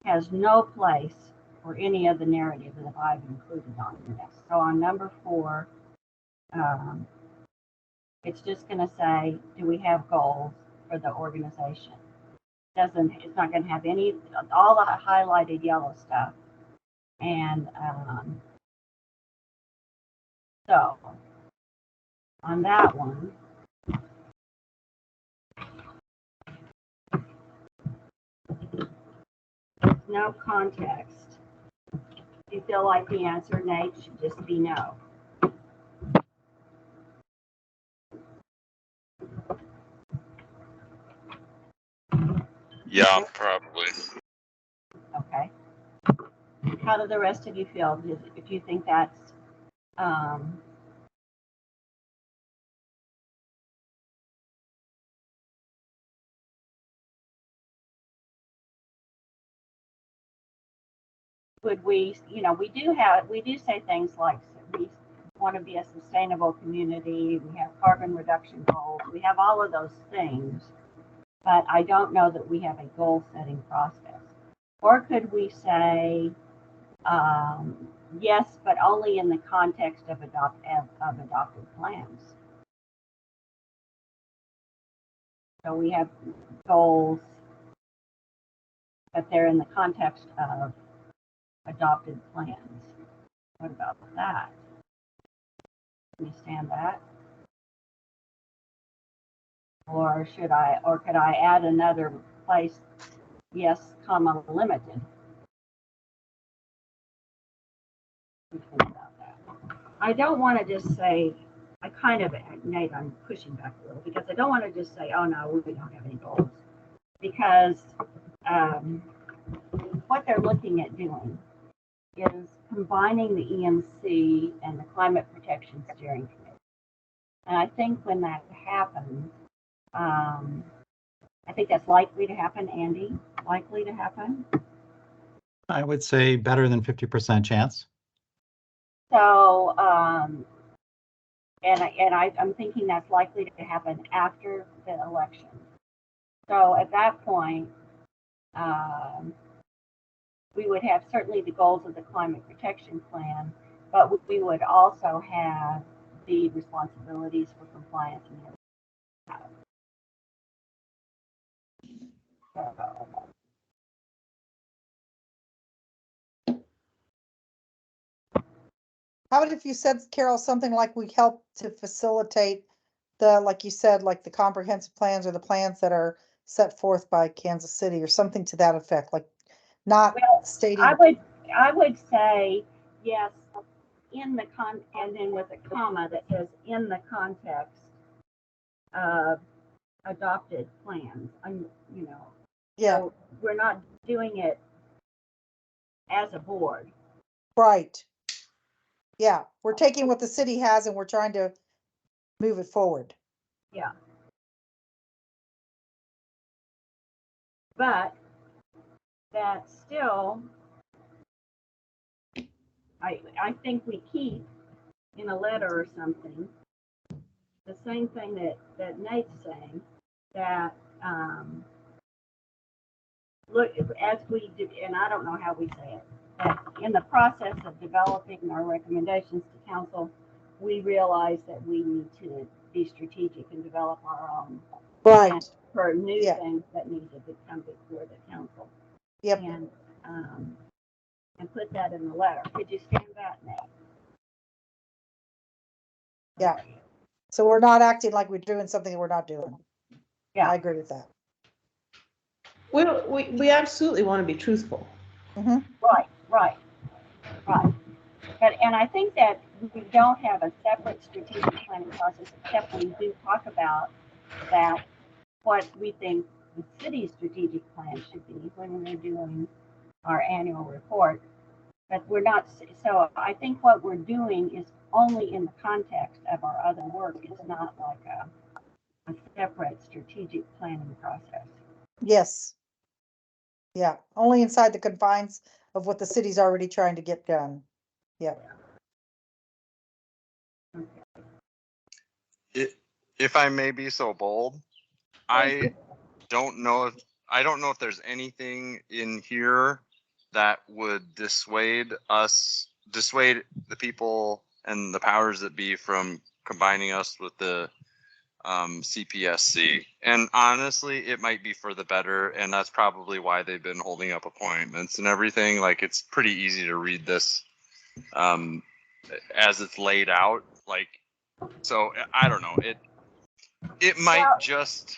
has no place for any of the narrative that I've included on this. So on number 4, it's just going to say, do we have goals for the organization? It's not going to have all the highlighted yellow stuff And so on that one, no context. You feel like the answer, Nate, should just be no. Yeah, probably. Okay. How do the rest of you feel? If you think that's would we, we do say things like we want to be a sustainable community, we have carbon reduction goals, we have all of those things, but I don't know that we have a goal setting process. Or could we say, yes, but only in the context of adopted plans? So we have goals, but they're in the context of adopted plans. What about that? Can you stand that? Or could I add another place? Yes, comma, limited. Think about that. I don't want to just say, Nate, I'm pushing back a little because I don't want to just say, oh no, we don't have any goals. Because what they're looking at doing is combining the EMC and the Climate Protection Steering Committee. And I think when that happens, I think that's likely to happen, Andy, likely to happen. I would say better than 50% chance. So, I'm thinking that's likely to happen after the election. So at that point, we would have certainly the goals of the climate protection plan, but we would also have the responsibilities for compliance and everything. How about if you said, Carol, something like we help to facilitate the, like you said, like the comprehensive plans or the plans that are set forth by Kansas City or something to that effect, like not stating. I would say yes, in the and then with a comma that says in the context of adopted plans. Yeah. So we're not doing it as a board. Right. Yeah, we're taking what the city has and we're trying to move it forward. Yeah. But that still, I think we keep in a letter or something the same thing that Nate's saying, that look, as we do, and I don't know how we say it, that in the process of developing our recommendations to council, we realize that we need to be strategic and develop our own. Right. For new things that need to become before the council. Yep. And put that in the letter. Could you stand that, Nate? Yeah. So we're not acting like we're doing something that we're not doing. Yeah. I agree with that. We absolutely want to be truthful. Mm-hmm. Right. And I think that we don't have a separate strategic planning process, except we do talk about that, what we think the city's strategic plan should be when we're doing our annual report. But we're not, so I think what we're doing is only in the context of our other work. It's not like a separate strategic planning process. Yes. Yeah, only inside the confines of what the city's already trying to get done. Yeah. If I may be so bold, I don't know if there's anything in here that would dissuade the people and the powers that be from combining us with the CPSC. And honestly, it might be for the better, and that's probably why they've been holding up appointments and everything. Like, it's pretty easy to read this as it's laid out. Like, so I don't know. It might just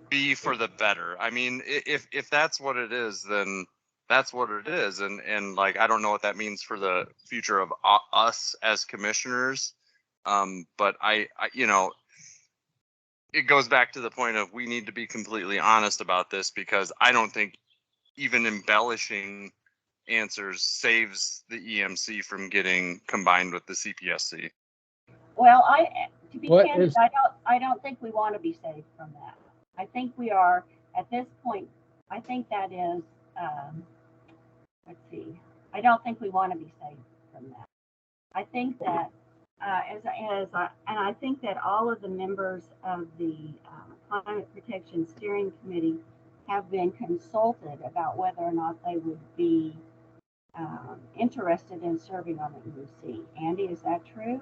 be for the better. I mean, if that's what it is, then that's what it is. And like, I don't know what that means for the future of us as commissioners. But I you know, it goes back to the point of we need to be completely honest about this, because I don't think even embellishing answers saves the EMC from getting combined with the CPSC. Well, to be What candid, is- I don't think we want to be saved from that. I think we are at this point. I think that is. Let's see. I don't think we want to be saved from that. I think that and I think that all of the members of the Climate Protection Steering Committee have been consulted about whether or not they would be interested in serving on the EMC. Andy, is that true?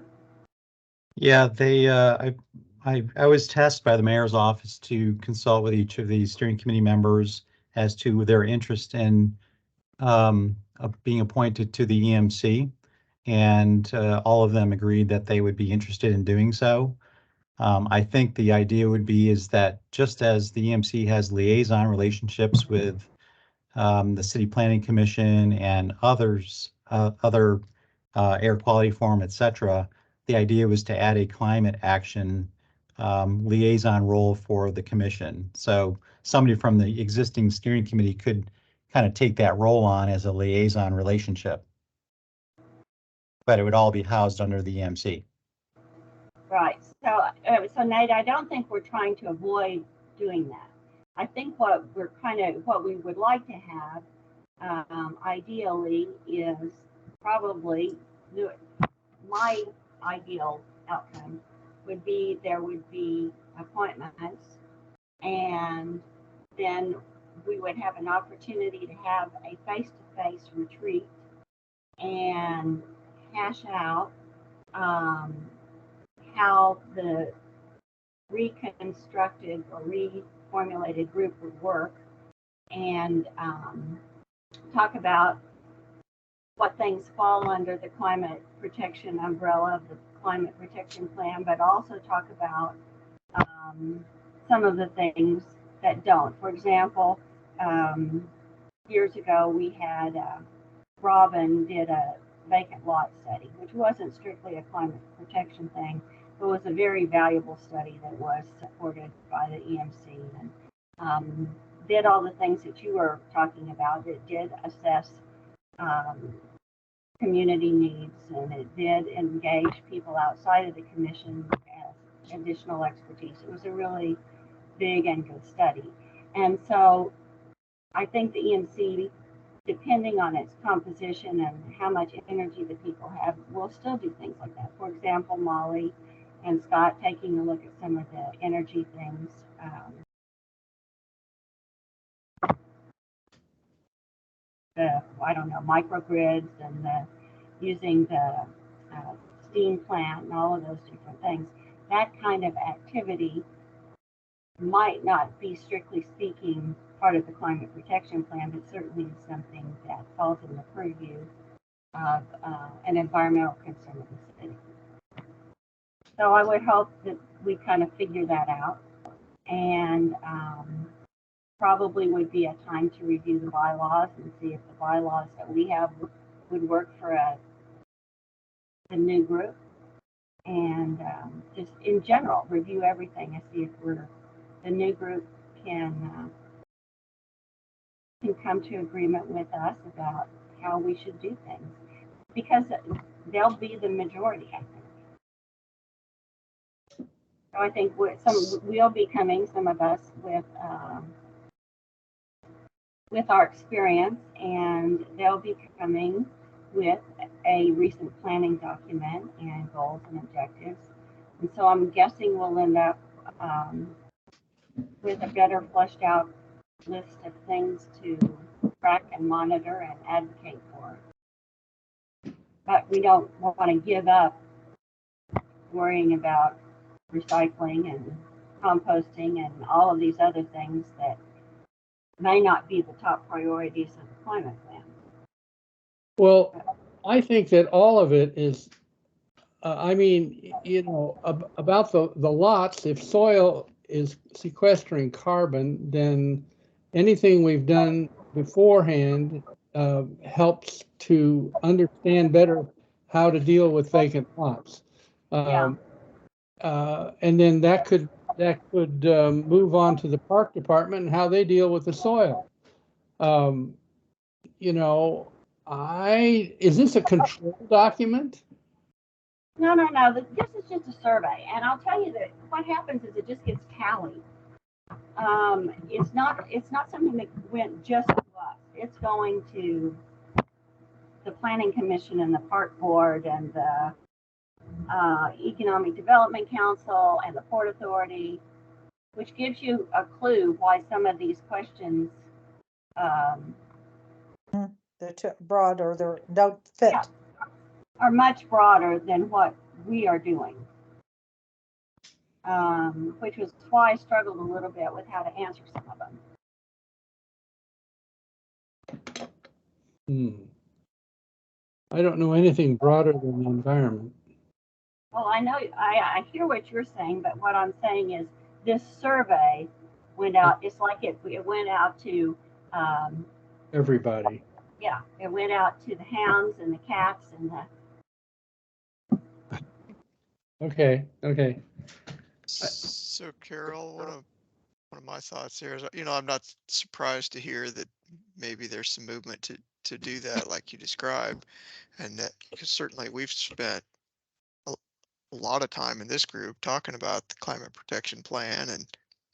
Yeah, they, I was tasked by the mayor's office to consult with each of the steering committee members as to their interest in being appointed to the EMC. And all of them agreed that they would be interested in doing so. I think the idea would be is that just as the EMC has liaison relationships with the City Planning Commission and others, other air quality forum, et cetera, the idea was to add a climate action liaison role for the commission. So somebody from the existing steering committee could kind of take that role on as a liaison relationship. But it would all be housed under the EMC. Right. So Nate, I don't think we're trying to avoid doing that. I think what we would like to have, ideally, is probably my ideal outcome would be there would be appointments, and then we would have an opportunity to have a face-to-face retreat and hash out how the reconstructed or reformulated group would work, and talk about what things fall under the climate protection umbrella of the climate protection plan, but also talk about some of the things that don't. For example, years ago we had Robin did a vacant lot study, which wasn't strictly a climate protection thing, but was a very valuable study that was supported by the EMC, and did all the things that you were talking about. It did assess community needs, and it did engage people outside of the commission as additional expertise. It was a really big and good study. And so I think the EMC, depending on its composition and how much energy the people have, will still do things like that. For example, Molly and Scott taking a look at some of the energy things. I don't know, microgrids and using the steam plant and all of those different things. That kind of activity might not be, strictly speaking, part of the climate protection plan, but certainly is something that falls in the purview of an environmental concern of the city. So I would hope that we kind of figure that out, and probably would be a time to review the bylaws and see if the bylaws that we have would work for the new group, and just in general review everything and see if the new group can come to agreement with us about how we should do things, because they'll be the majority, I think. So I think we'll be coming, some of us, with our experience, and they'll be coming with a recent planning document and goals and objectives. And so I'm guessing we'll end up with a better fleshed out list of things to track and monitor and advocate for. But we don't want to give up worrying about recycling and composting and all of these other things that may not be the top priorities of the climate plan. Well, I think that all of it is, I mean, you know, about the lots, if soil is sequestering carbon, then anything we've done beforehand helps to understand better how to deal with vacant lots. Yeah. And then that could move on to the park department and how they deal with the soil. You know, is this a control document? No. This is just a survey, and I'll tell you that what happens is it just gets tallied. It's not something that went just to us. It's going to the Planning Commission and the Park Board and the Economic Development Council and the Port Authority, which gives you a clue why some of these questions They're too broad or they don't fit. Yeah, are much broader than what we are doing. Which was why I struggled a little bit with how to answer some of them. I don't know anything broader than the environment. Well, I know, I hear what you're saying, but what I'm saying is this survey went out, it's like it went out to Everybody. Yeah, it went out to the hounds and the cats and the. Okay. So Carol, one of my thoughts here is, you know, I'm not surprised to hear that maybe there's some movement to do that like you described, and that because certainly we've spent a lot of time in this group talking about the climate protection plan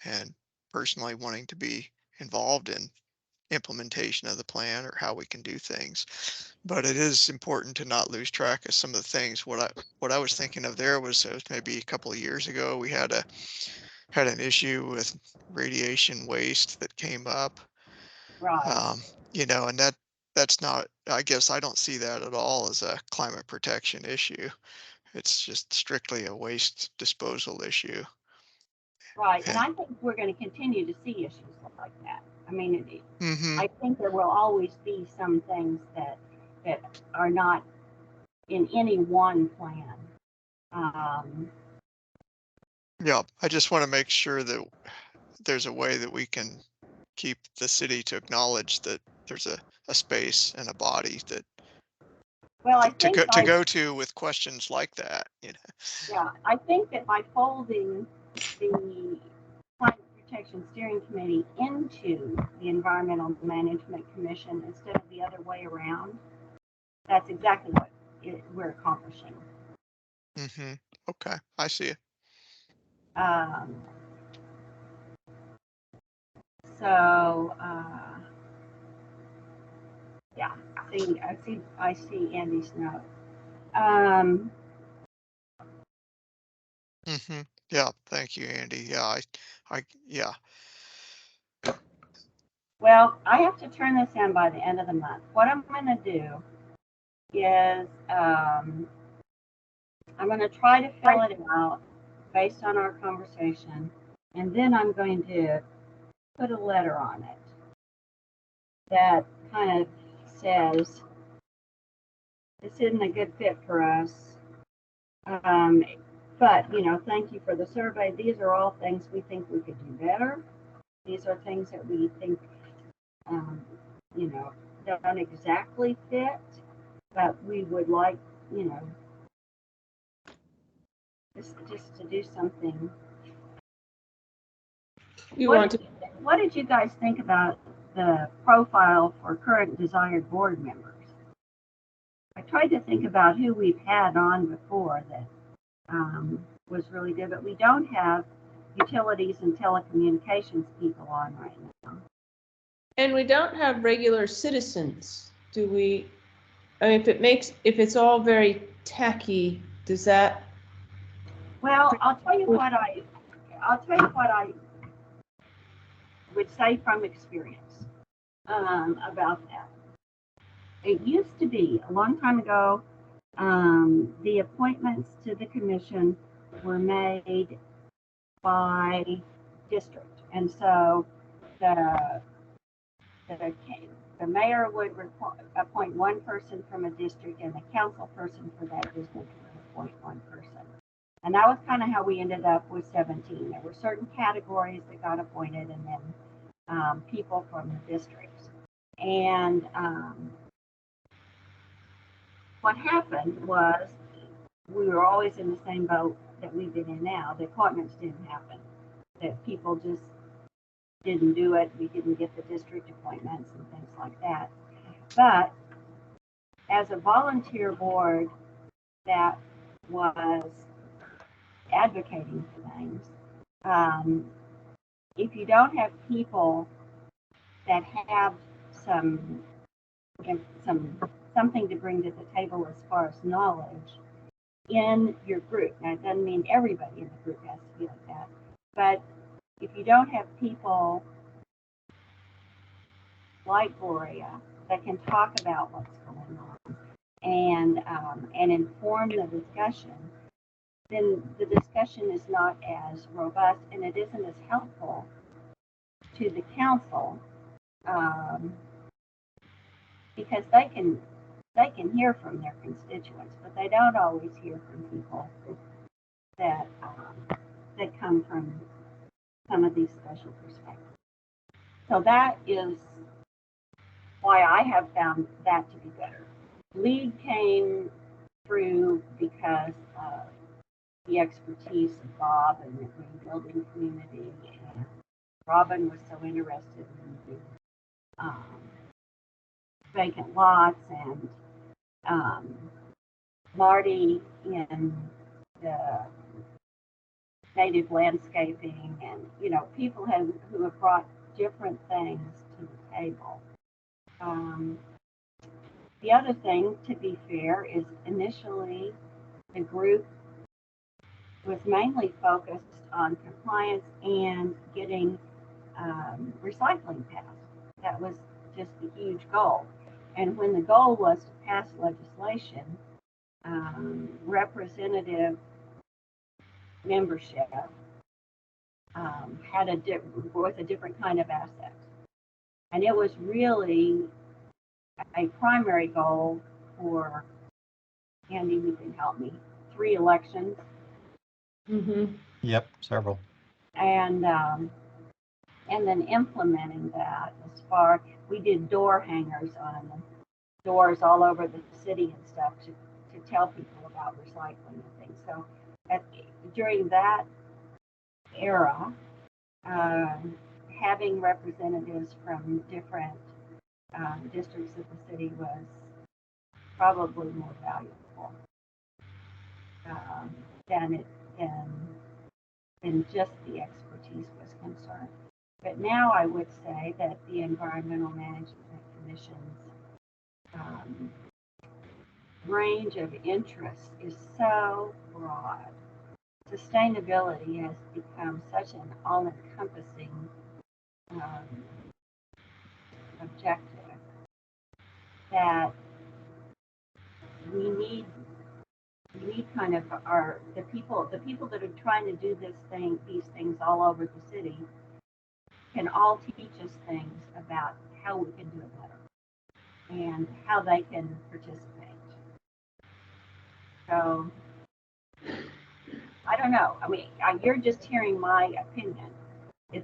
and personally wanting to be involved in implementation of the plan or how we can do things. But it is important to not lose track of some of the things. What I was thinking of there was maybe a couple of years ago we had an issue with radiation waste that came up. Right. You know, and that's not, I guess I don't see that at all as a climate protection issue. It's just strictly a waste disposal issue. Right, and I think we're going to continue to see issues like that. I mean, Mm-hmm. I think there will always be some things that are not in any one plan. Yeah, I just want to make sure that there's a way that we can keep the city to acknowledge that there's a space and a body that Well, I to think go to go to with questions like that, you know. Yeah, I think that by folding the Climate Protection Steering Committee into the Environmental Management Commission instead of the other way around, that's exactly what we're accomplishing. Mm-hmm. Okay, I see it. So, yeah, I see Andy's note. Mm-hmm. Yeah, thank you, Andy. Yeah, yeah. Well, I have to turn this in by the end of the month. What I'm going to do is I'm going to try to fill it out based on our conversation, and then I'm going to put a letter on it that kind of says this isn't a good fit for us, but you know, thank you for the survey. These are all things we think we could do better. These are things that we think you know, don't exactly fit, but we would like, you know, just to do something. What did you guys think about the profile for current desired board members? I tried to think about who we've had on before that was really good, but we don't have utilities and telecommunications people on right now. And we don't have regular citizens, do we? I mean, if it's all very tacky, does that? Well, I'll tell you what I would say from experience about that. It used to be a long time ago, the appointments to the commission were made by district. And so the mayor would appoint one person from a district, and the council person for that district would appoint one person. And that was kind of how we ended up with 17. There were certain categories that got appointed, and then people from the districts. And what happened was we were always in the same boat that we've been in now. The appointments didn't happen. That people just didn't do it. We didn't get the district appointments and things like that. But as a volunteer board that was advocating for things, if you don't have people that have something to bring to the table as far as knowledge in your group, now it doesn't mean everybody in the group has to be like that, but if you don't have people like Gloria that can talk about what's going on and inform the discussion, then the discussion is not as robust and it isn't as helpful to the council, because they can hear from their constituents, but they don't always hear from people that come from some of these special perspectives. So that is why I have found that to be better. LEAD came through because of the expertise of Bob and the green building community, and Robin was so interested in the vacant lots, and Marty in the native landscaping, and people who have brought different things to the table. The other thing, to be fair, is initially the group was mainly focused on compliance and getting recycling passed. That was just the huge goal. And when the goal was to pass legislation, representative membership was a different kind of asset. And it was really a primary goal for, Andy, you can help me, 3 elections. Mm-hmm. Yep, several. And then implementing that we did door hangers on doors all over the city and stuff to tell people about recycling and things. So during that era, having representatives from different districts of the city was probably more valuable than just the expertise was concerned. But now I would say that the Environmental Management Commission's range of interests is so broad. Sustainability has become such an all-encompassing objective that we need kind of the people that are trying to do these things all over the city can all teach us things about how we can do it better and how they can participate. So I don't know. I mean, you're just hearing my opinion. There's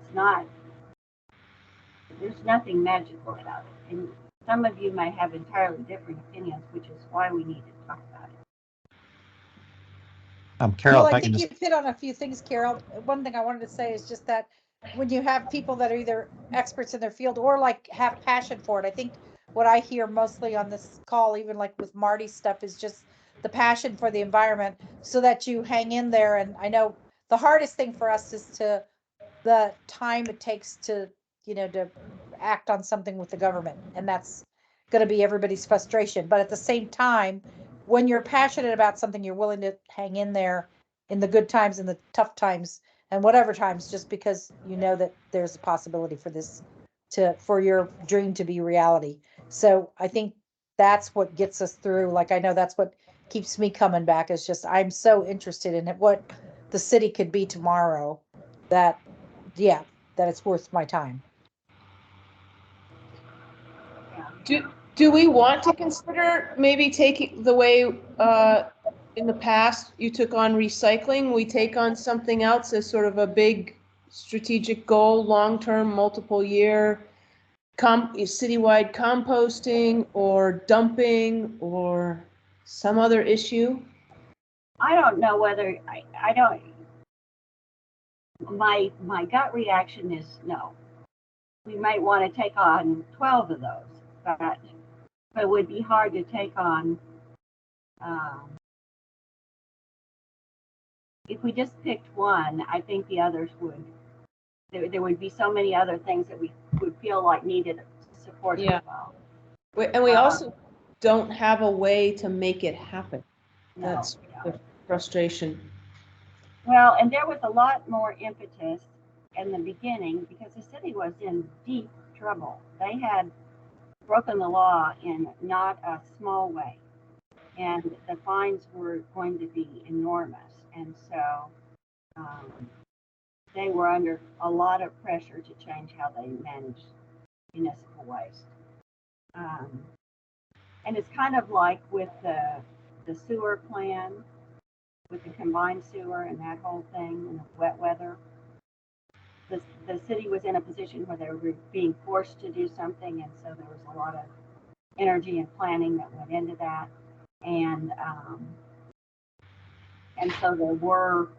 nothing magical about it. And some of you may have entirely different opinions, which is why we need to talk about it. Carol, Well, if I I can think just, you've hit on a few things, Carol. One thing I wanted to say is just that when you have people that are either experts in their field or like have passion for it, I think what I hear mostly on this call, even like with Marty's stuff, is just the passion for the environment so that you hang in there. And I know the hardest thing for us is the time it takes to act on something with the government. And that's going to be everybody's frustration. But at the same time, when you're passionate about something, you're willing to hang in there in the good times and the tough times and whatever times, just because you know that there's a possibility for this for your dream to be reality. So I think that's what gets us through. Like, I know that's what keeps me coming back, is just I'm so interested in what the city could be tomorrow that, yeah, that it's worth my time. Do we want to consider maybe taking the way, in the past, you took on recycling, we take on something else as sort of a big strategic goal, long-term, multiple-year, citywide composting or dumping or some other issue? I don't know whether, I don't, my gut reaction is no. We might want to take on 12 of those, but it would be hard to take on, if we just picked one, I think the others would, there would be so many other things that we would feel like needed support as Yeah. well. And we also don't have a way to make it happen. No, That's we don't. the frustration. Well, and there was a lot more impetus in the beginning because the city was in deep trouble. They had broken the law in not a small way, and the fines were going to be enormous. And so they were under a lot of pressure to change how they manage municipal waste. And it's kind of like with the sewer plan, with the combined sewer and that whole thing and the wet weather. The city was in a position where they were being forced to do something, and so there was a lot of energy and planning that went into that. And so there were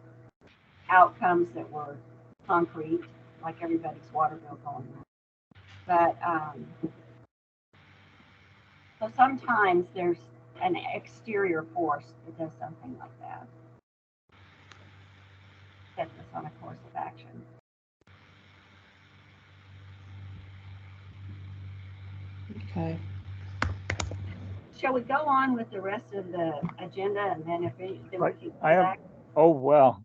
outcomes that were concrete, like everybody's water bill going up. But so sometimes there's an exterior force that does something like that, sets us on a course of action. Okay. Shall we go on with the rest of the agenda, and then if then we Right. can I have- back? Oh, well,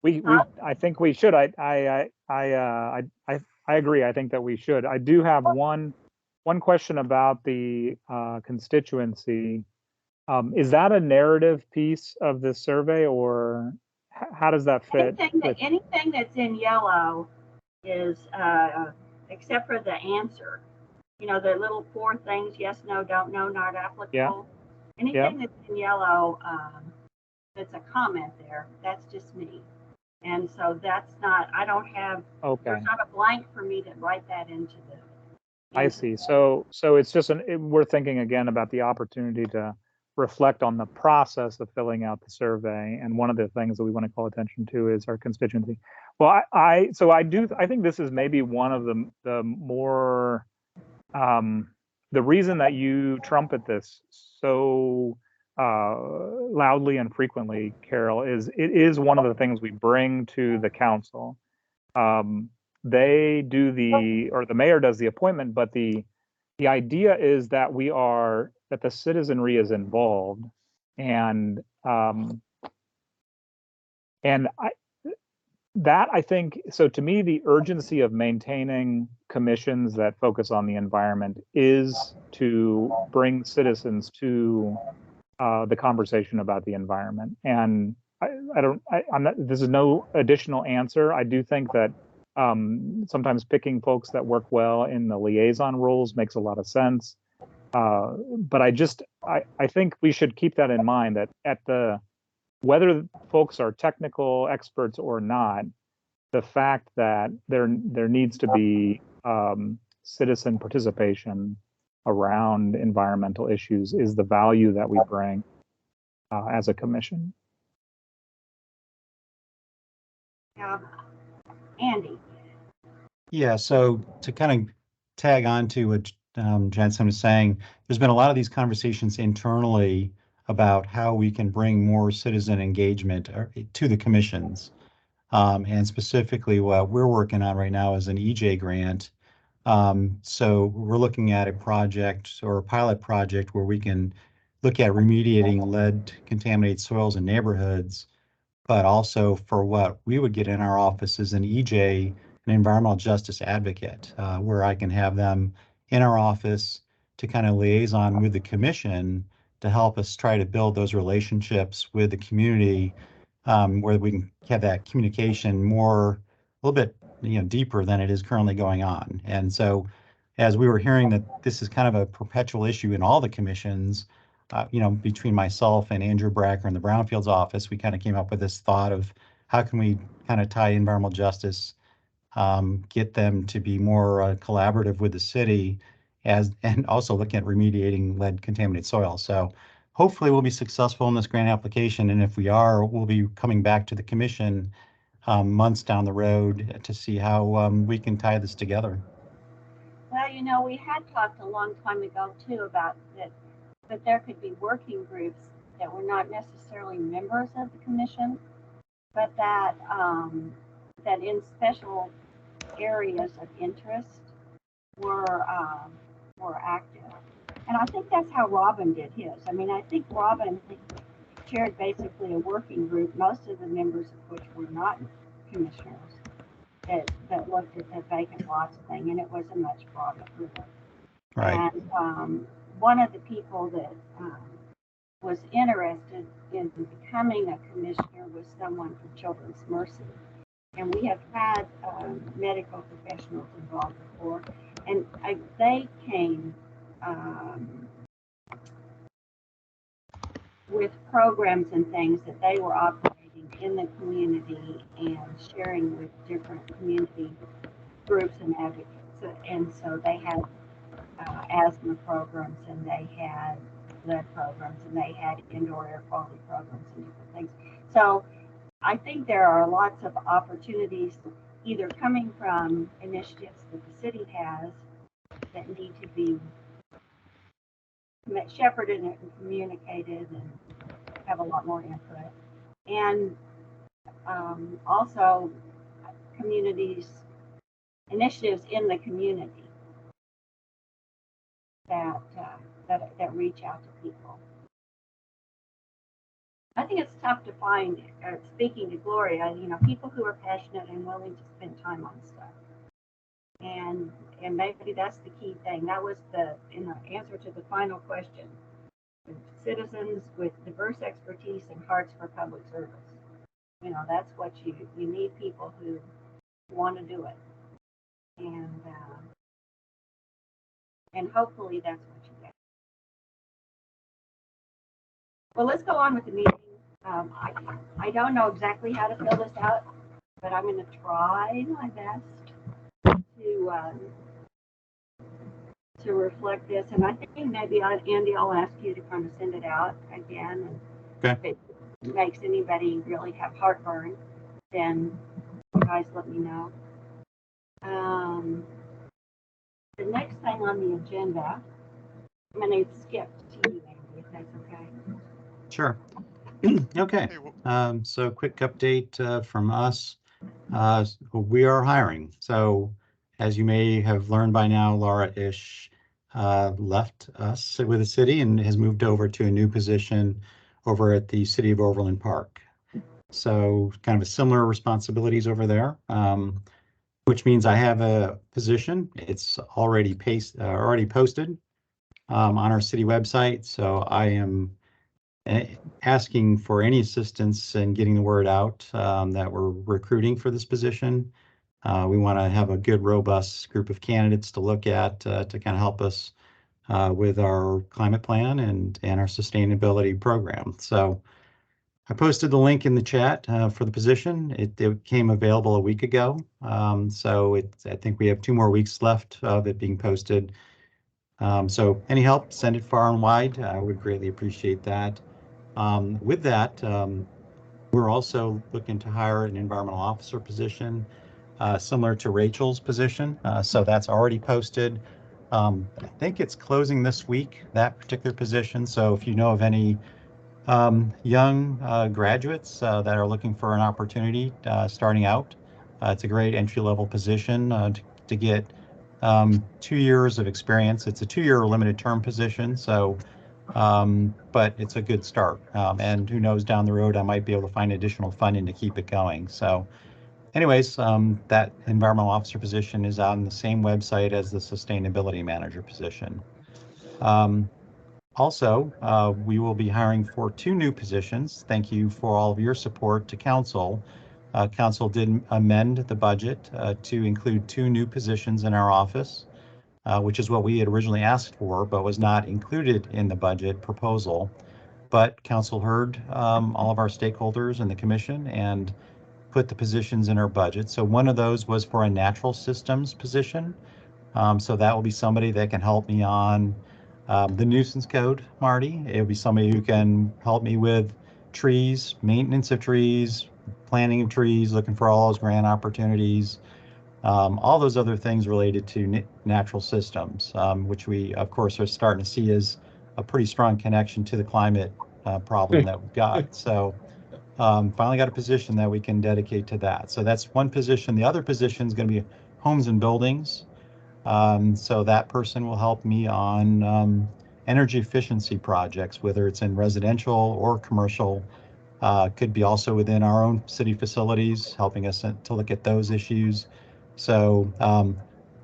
Huh? I think we should. I agree. I think that we should. I do have one question about the constituency. Is that a narrative piece of this survey, or how does that fit? Anything that's in yellow is, except for the answer, you know, the little 4 things: yes, no, don't know, not applicable. Anything that's in yellow, that's a comment there, that's just me. And so that's not, I don't have, Okay. there's not a blank for me to write that into the. I see. So it's just we're thinking again about the opportunity to reflect on the process of filling out the survey. And one of the things that we want to call attention to is our constituency. Well, I think this is maybe one of the more, the reason that you trumpet this so loudly and frequently, Carol, is it is one of the things we bring to the council. They do the mayor does the appointment, but the idea is that that the citizenry is involved, and I think so. To me, the urgency of maintaining commissions that focus on the environment is to bring citizens to the conversation about the environment. And I'm not, this is no additional answer. I do think that sometimes picking folks that work well in the liaison roles makes a lot of sense. But I think we should keep that in mind, that whether folks are technical experts or not, the fact that there needs to be citizen participation around environmental issues is the value that we bring as a commission. Andy. Yeah, so to kind of tag on to what Jensen was saying, there's been a lot of these conversations internally about how we can bring more citizen engagement to the commissions. And specifically what we're working on right now is an EJ grant. So we're looking at a project or a pilot project where we can look at remediating lead contaminated soils in neighborhoods, but also for what we would get in our office is an EJ, an environmental justice advocate, where I can have them in our office to kind of liaison with the commission to help us try to build those relationships with the community, where we can have that communication more little bit, deeper than it is currently going on. And so as we were hearing that this is kind of a perpetual issue in all the commissions, between myself and Andrew Bracker in the Brownfields office, we kind of came up with this thought of how can we kind of tie environmental justice, get them to be more collaborative with the city, and also looking at remediating lead contaminated soil. So hopefully we'll be successful in this grant application, and if we are, we'll be coming back to the commission months down the road to see how we can tie this together. Well, we had talked a long time ago too about that there could be working groups that were not necessarily members of the commission, but that that in special areas of interest were active. And I think that's how Robin did his. I mean, I think Robin chaired basically a working group, most of the members of which were not commissioners, that looked at the vacant lots thing, and it was a much broader group. Right. And one of the people that was interested in becoming a commissioner was someone from Children's Mercy. And we have had medical professionals involved before, and they came with programs and things that they were operating in the community and sharing with different community groups and advocates. And so they had asthma programs, and they had lead programs, and they had indoor air quality programs and different things. So I think there are lots of opportunities either coming from initiatives that the city has that need to be shepherded and communicated and have a lot more input. And also initiatives in the community that reach out to people. I think it's tough to find, speaking to Gloria, people who are passionate and willing to spend time on stuff. And maybe that's the key thing. That was in the answer to the final question. Citizens with diverse expertise and hearts for public service. That's what you need, people who want to do it. And hopefully that's what you get. Well, let's go on with the meeting. I don't know exactly how to fill this out, but I'm going to try my best to reflect this. And I think maybe Andy, I'll ask you to kind of send it out again. And okay. If it makes anybody really have heartburn, then you guys let me know. The next thing on the agenda, I'm going to skip to you, Andy, if that's okay. Sure. Okay. So quick update from us. We are hiring. So as you may have learned by now, Laura Ish left us with the city and has moved over to a new position over at the City of Overland Park. So kind of a similar responsibilities over there, which means I have a position. It's already posted on our city website. So I am asking for any assistance in getting the word out that we're recruiting for this position. We want to have a good, robust group of candidates to look at to kind of help us with our climate plan and our sustainability program. So I posted the link in the chat for the position. It became available a week ago. So I think we have 2 more weeks left of it being posted. So any help, send it far and wide. I would greatly appreciate that. With that, we're also looking to hire an environmental officer position, similar to Rachel's position. So that's already posted. I think it's closing this week, that particular position. So if you know of any young graduates that are looking for an opportunity starting out, it's a great entry-level position to get 2 years of experience. It's a 2-year limited term position, so but it's a good start. And who knows, down the road, I might be able to find additional funding to keep it going. So anyways, that environmental officer position is on the same website as the sustainability manager position. Also, we will be hiring for 2 new positions. Thank you for all of your support to council Council did amend the budget to include 2 new positions in our office, which is what we had originally asked for, but was not included in the budget proposal. But council heard all of our stakeholders in the commission and put the positions in our budget. So one of those was for a natural systems position. So that will be somebody that can help me on the nuisance code, Marty. It'll be somebody who can help me with trees, maintenance of trees, planting of trees, looking for all those grant opportunities, all those other things related to natural systems, which we, of course, are starting to see as a pretty strong connection to the climate problem that we've got. So finally got a position that we can dedicate to that. So that's one position. The other position is going to be homes and buildings. So that person will help me on energy efficiency projects, whether it's in residential or commercial. Could be also within our own city facilities, helping us to look at those issues. So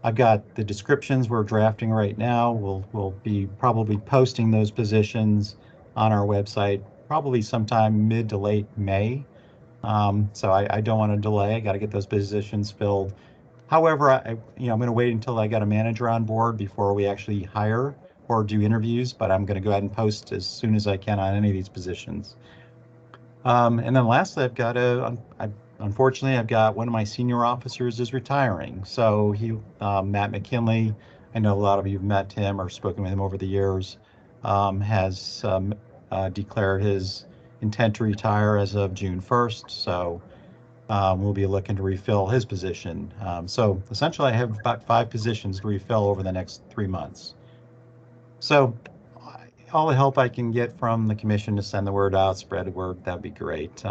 I've got the descriptions we're drafting right now. We'll be probably posting those positions on our website probably sometime mid to late May. So I don't want to delay. I got to get those positions filled. However, I'm going to wait until I got a manager on board before we actually hire or do interviews, but I'm going to go ahead and post as soon as I can on any of these positions. And then lastly, unfortunately, I've got one of my senior officers is retiring. So Matt McKinley, I know a lot of you have met him or spoken with him over the years, has declared his intent to retire as of June 1st. So we'll be looking to refill his position. So essentially, I have about 5 positions to refill over the next 3 months. So all the help I can get from the commission to send the word out, spread the word, that'd be great.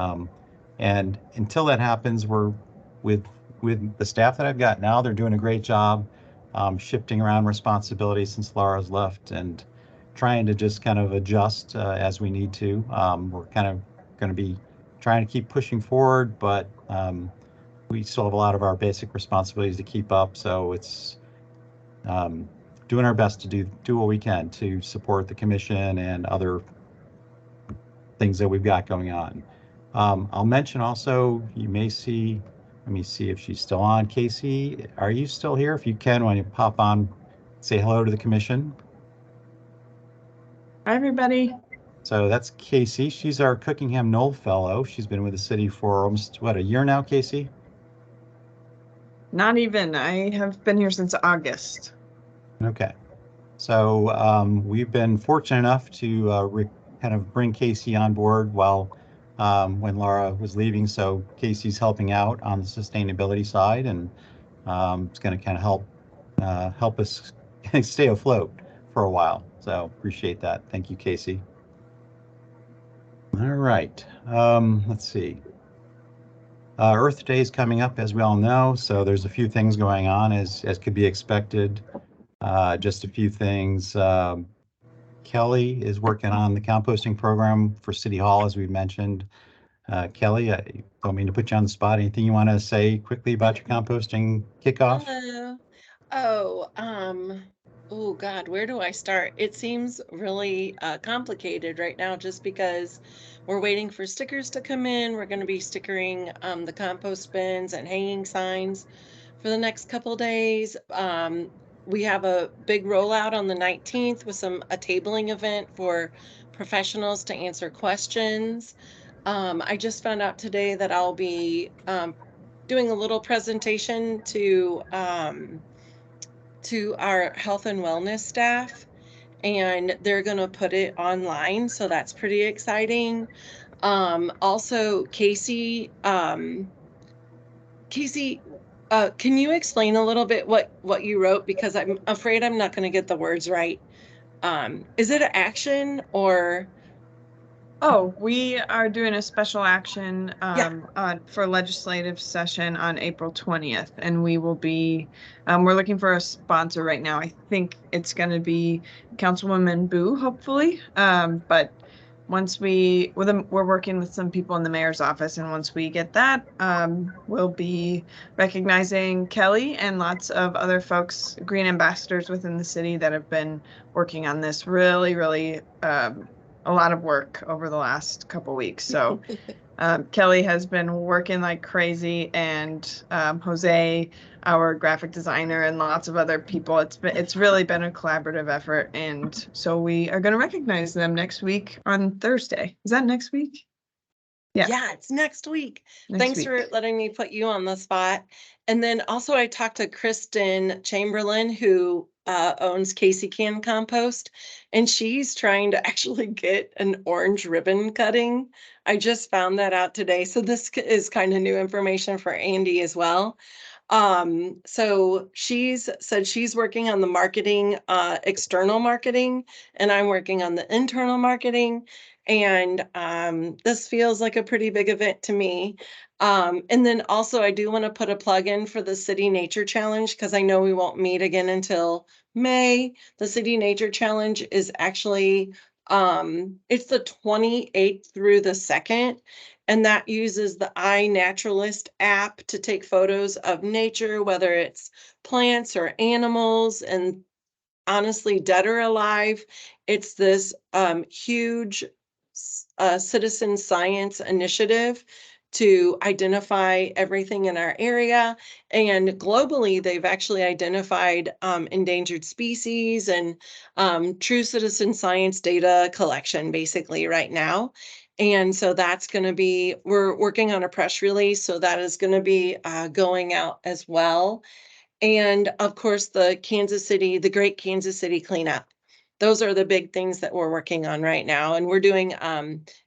And until that happens, we're with the staff that I've got now, they're doing a great job shifting around responsibilities since Laura's left and trying to just kind of adjust as we need to. We're kind of going to be trying to keep pushing forward, but we still have a lot of our basic responsibilities to keep up. So it's doing our best to do what we can to support the commission and other things that we've got going on. I'll mention also, you may see, let me see if she's still on. Casey, are you still here? If you can, when you pop on, say hello to the commission. Hi, everybody. So that's Casey. She's our Cookingham Knoll Fellow. She's been with the city for almost, what, a year now, Casey? Not even. I have been here since August. Okay. So we've been fortunate enough to kind of bring Casey on board while when Laura was leaving. So Casey's helping out on the sustainability side, and it's going to kind of help us stay afloat for a while. So appreciate that. Thank you, Casey. All right. Let's see. Earth Day is coming up, as we all know. So there's a few things going on as could be expected. Just a few things. Kelly is working on the composting program for City Hall, as we mentioned. Kelly, I don't mean to put you on the spot. Anything you want to say quickly about your composting kickoff? Hello. Oh God, where do I start? It seems really complicated right now just because we're waiting for stickers to come in. We're going to be stickering the compost bins and hanging signs for the next couple days. We have a big rollout on the 19th with a tabling event for professionals to answer questions. I just found out today that I'll be doing a little presentation to our health and wellness staff, and they're going to put it online, so that's pretty exciting. Also, Casey, can you explain a little bit what you wrote, because I'm afraid I'm not going to get the words right. Is it an action or? Oh, we are doing a special action Yeah. For legislative session on April 20th, and we will be, we're looking for a sponsor right now. I think it's going to be Councilwoman Boo, hopefully. But once we're working with some people in the mayor's office, and once we get that, we'll be recognizing Kelly and lots of other folks, green ambassadors within the city that have been working on this really, really a lot of work over the last couple weeks. So Kelly has been working like crazy, and Jose, our graphic designer, and lots of other people. It's really been a collaborative effort, and so we are going to recognize them next week on Thursday. Is that next week? Yeah. Yeah, it's next week. Next Thanks week. for letting me put you on the spot. And then also I talked to Kristen Chamberlain, who owns Casey Can Compost, and she's trying to actually get an orange ribbon cutting. I just found that out today. So this is kind of new information for Andy as well. So she's said she's working on the marketing, external marketing, and I'm working on the internal marketing. And this feels like a pretty big event to me. And then also I do want to put a plug in for the City Nature Challenge, because I know we won't meet again until May. The City Nature Challenge is actually it's the 28th through the 2nd, and that uses the iNaturalist app to take photos of nature, whether it's plants or animals, and honestly, dead or alive. It's this huge citizen science initiative to identify everything in our area. And globally, they've actually identified endangered species and true citizen science data collection basically right now. And so that's going to be, we're working on a press release, so that is going to be going out as well. And of course, the Great Kansas City cleanup. Those are the big things that we're working on right now. And we're doing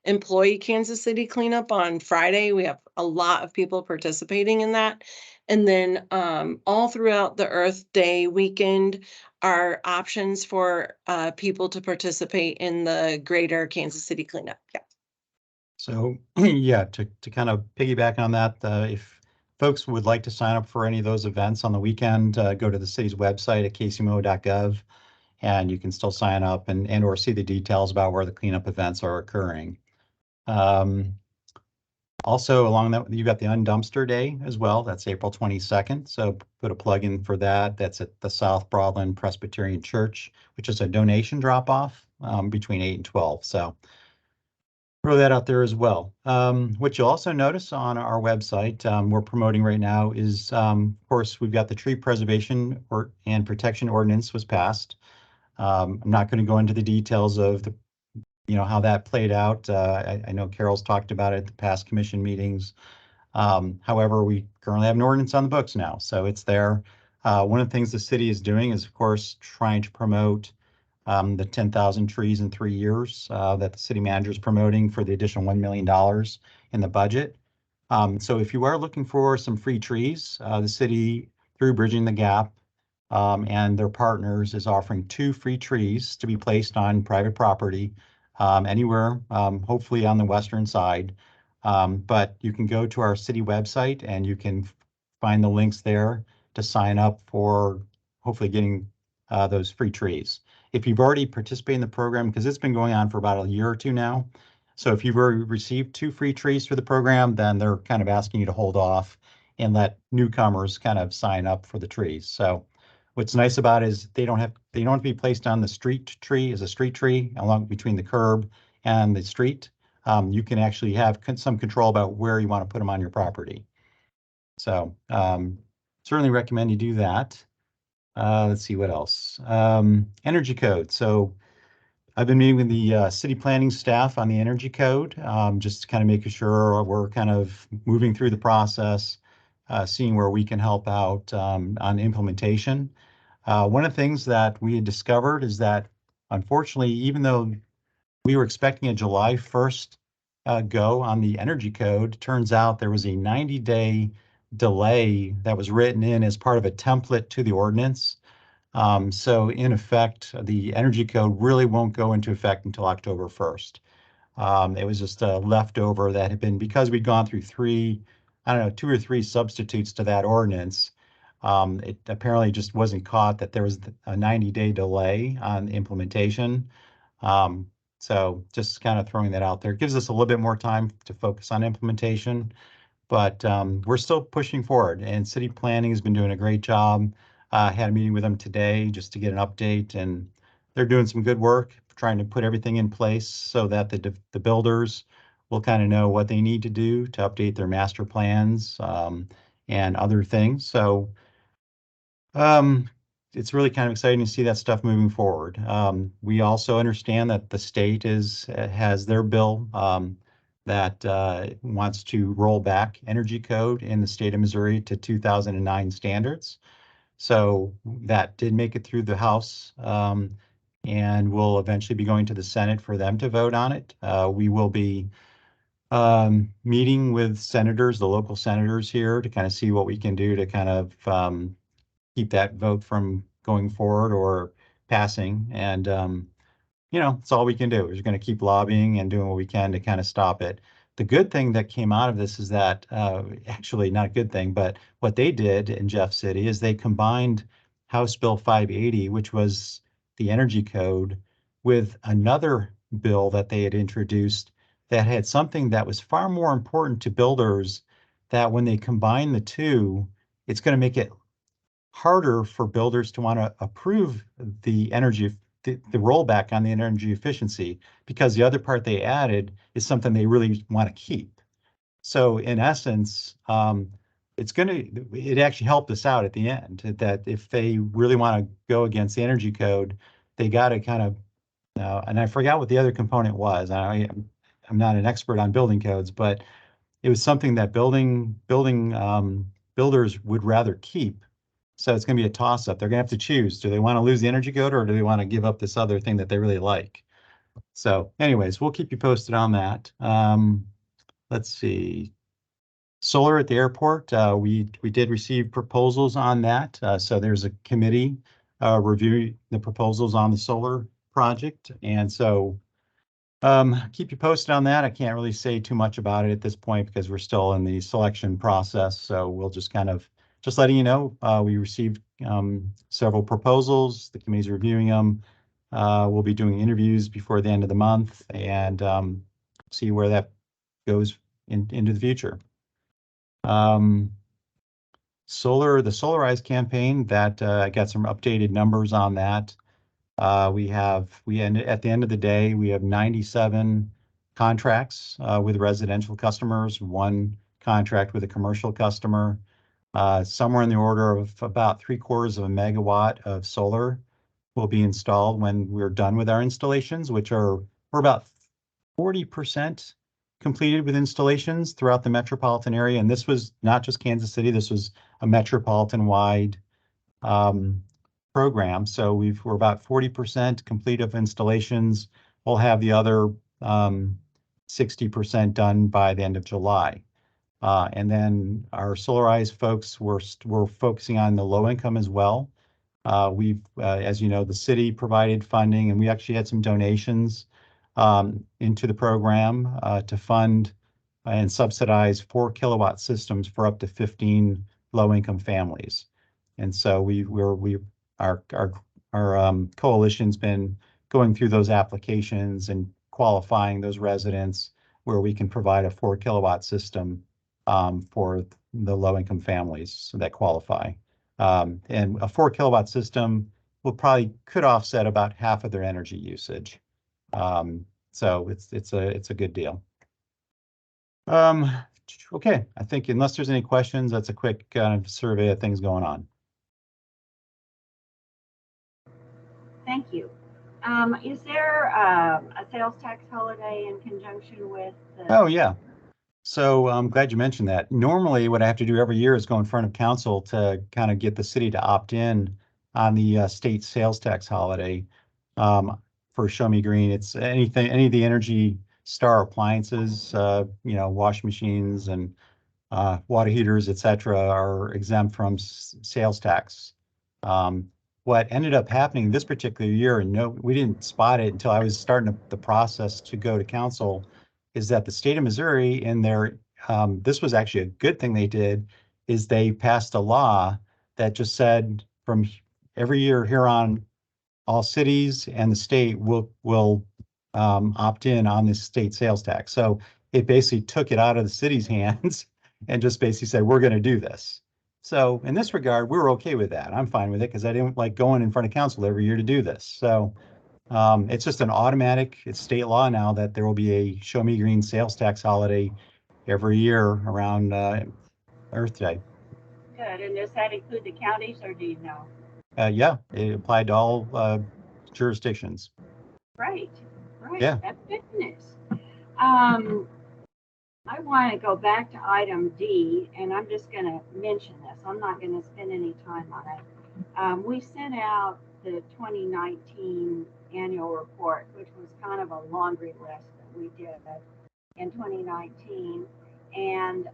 employee Kansas City cleanup on Friday. We have a lot of people participating in that. And then all throughout the Earth Day weekend are options for people to participate in the greater Kansas City cleanup. Yeah. So, yeah, to kind of piggyback on that, if folks would like to sign up for any of those events on the weekend, go to the city's website at kcmo.gov, and you can still sign up and or see the details about where the cleanup events are occurring. Also, along that, you've got the Undumpster Day as well. That's April 22nd. So put a plug in for that. That's at the South Broadland Presbyterian Church, which is a donation drop-off between 8 and 12. So throw that out there as well. What you'll also notice on our website, we're promoting right now is, of course, we've got the tree preservation and protection ordinance was passed. I'm not going to go into the details of the, how that played out. I know Carol's talked about it at the past commission meetings. However, we currently have an ordinance on the books now, so it's there. One of the things the city is doing is, of course, trying to promote the 10,000 trees in 3 years that the city manager is promoting for the additional $1 million in the budget. So if you are looking for some free trees, the city, through Bridging the Gap and their partners, is offering 2 free trees to be placed on private property anywhere, hopefully on the western side. But you can go to our city website and you can find the links there to sign up for hopefully getting those free trees. If you've already participated in the program, because it's been going on for about a year or two now, so if you've already received 2 free trees for the program, then they're kind of asking you to hold off and let newcomers kind of sign up for the trees. So what's nice about it is they don't have to be placed on the street tree as a street tree along between the curb and the street. You can actually have some control about where you want to put them on your property. So certainly recommend you do that. Let's see what else. Energy code. So I've been meeting with the city planning staff on the energy code, just kind of making sure we're kind of moving through the process, seeing where we can help out on implementation. One of the things that we had discovered is that, unfortunately, even though we were expecting a July 1st go on the energy code, turns out there was a 90-day delay that was written in as part of a template to the ordinance. So in effect, the energy code really won't go into effect until October 1st. It was just a leftover that had been, because we'd gone through 2 or 3 substitutes to that ordinance. It apparently just wasn't caught that there was a 90-day delay on implementation. So just kind of throwing that out there. It gives us a little bit more time to focus on implementation, but we're still pushing forward, and city planning has been doing a great job. Had a meeting with them today just to get an update, and they're doing some good work trying to put everything in place so that the builders we'll kind of know what they need to do to update their master plans and other things. So it's really kind of exciting to see that stuff moving forward. We also understand that the state has their bill that wants to roll back energy code in the state of Missouri to 2009 standards. So that did make it through the House and will eventually be going to the Senate for them to vote on it. We will be meeting with senators, the local senators here, to kind of see what we can do to kind of keep that vote from going forward or passing. And, it's all we can do. We're just going to keep lobbying and doing what we can to kind of stop it. The good thing that came out of this is that, actually not a good thing, but what they did in Jeff City is they combined House Bill 580, which was the energy code, with another bill that they had introduced that had something that was far more important to builders, that when they combine the two, it's going to make it harder for builders to want to approve the rollback on the energy efficiency, because the other part they added is something they really want to keep. So in essence, it actually helped us out at the end, that if they really want to go against the energy code, they got to kind of, and I forgot what the other component was. I'm not an expert on building codes, but it was something that builders would rather keep. So it's going to be a toss-up. They're going to have to choose. Do they want to lose the energy code, or do they want to give up this other thing that they really like? So anyways, we'll keep you posted on that. Let's see. Solar at the airport. We did receive proposals on that. So there's a committee review the proposals on the solar project. And so keep you posted on that. I can't really say too much about it at this point because we're still in the selection process. So we'll just kind of letting you know, we received several proposals. The committee's reviewing them. We'll be doing interviews before the end of the month and see where that goes into the future. The Solarize campaign, that I got some updated numbers on that. At the end of the day, we have 97 contracts with residential customers, 1 contract with a commercial customer. Somewhere in the order of about 3/4 of a megawatt of solar will be installed when we're done with our installations, we're about 40% completed with installations throughout the metropolitan area. And this was not just Kansas City, this was a metropolitan-wide program. So we're about 40% complete of installations. We'll have the other 60% done by the end of July. And then our Solarize folks, we're focusing on the low income as well. As you know, the city provided funding, and we actually had some donations into the program to fund and subsidize 4 kilowatt systems for up to 15 low income families. And so our coalition's been going through those applications and qualifying those residents where we can provide a 4 kilowatt system for the low income families that qualify. And a 4 kilowatt system could offset about half of their energy usage. So it's a good deal. Okay, I think unless there's any questions, that's a quick survey of things going on. Thank you. Is there a sales tax holiday in conjunction with the? Oh, yeah. So I'm glad you mentioned that. Normally, what I have to do every year is go in front of council to kind of get the city to opt in on the state sales tax holiday for Show Me Green. It's any of the Energy Star appliances, wash machines and water heaters, etc., are exempt from sales tax. What ended up happening this particular year, and we didn't spot it until I was starting the process to go to council, is that the state of Missouri, in their this was actually a good thing they did, is they passed a law that just said from every year here on, all cities and the state will opt in on this state sales tax. So it basically took it out of the city's hands and just basically said, we're going to do this. So in this regard, we're okay with that. I'm fine with it because I didn't like going in front of council every year to do this. So It's just an automatic, it's state law now that there will be a Show Me Green sales tax holiday every year around Earth Day. Good, and does that include the counties, or do you know? Yeah, it applied to all jurisdictions. Great, great, Yeah. that's good news. I want to go back to item D, and I'm just going to mention this. I'm not going to spend any time on it. We sent out the 2019 annual report, which was kind of a laundry list that we did in 2019. And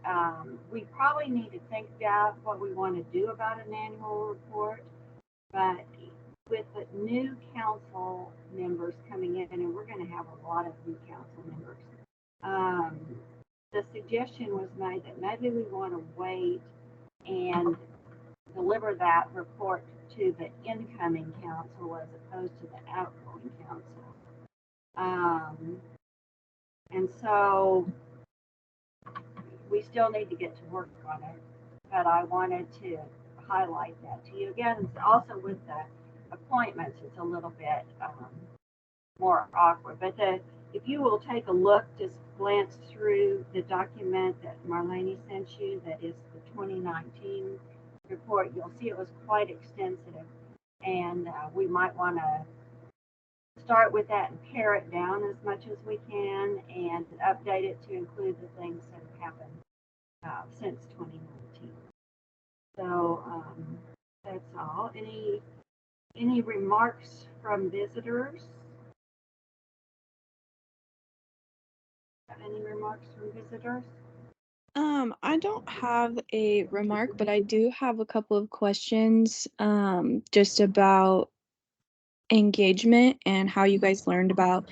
we probably need to think about what we want to do about an annual report. But with the new council members coming in, and we're going to have a lot of new council members, the suggestion was made that maybe we want to wait and deliver that report to the incoming council as opposed to the outgoing council. And so we still need to get to work on it, but I wanted to highlight that to you. Again, also with the appointments, it's a little bit more awkward, but if you will take a look, just glance through the document that Marlene sent you, that is the 2019 report, you'll see it was quite extensive, and we might want to start with that and pare it down as much as we can and update it to include the things that have happened since 2019. So that's all. Any remarks from visitors? Any remarks from visitors? I don't have a remark, but I do have a couple of questions just about engagement and how you guys learned about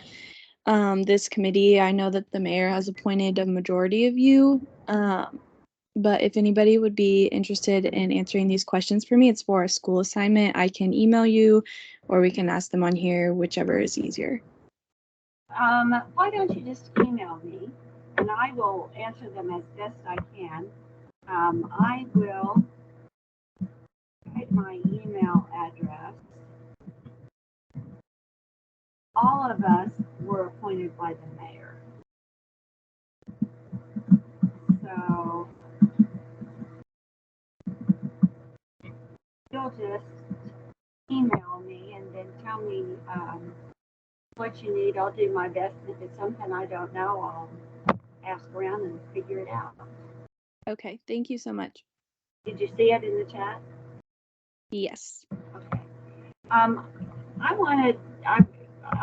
this committee. I know that the mayor has appointed a majority of you, but if anybody would be interested in answering these questions for me, it's for a school assignment. I can email you or we can ask them on here, whichever is easier. Why don't you just email me and I will answer them as best I can. I will write my email address. All of us were appointed by the mayor. So you'll just email me and then tell me what you need. I'll do my best. If it's something I don't know, I'll ask around and figure it out. Okay, thank you so much. Did you see it in the chat? Yes. Okay.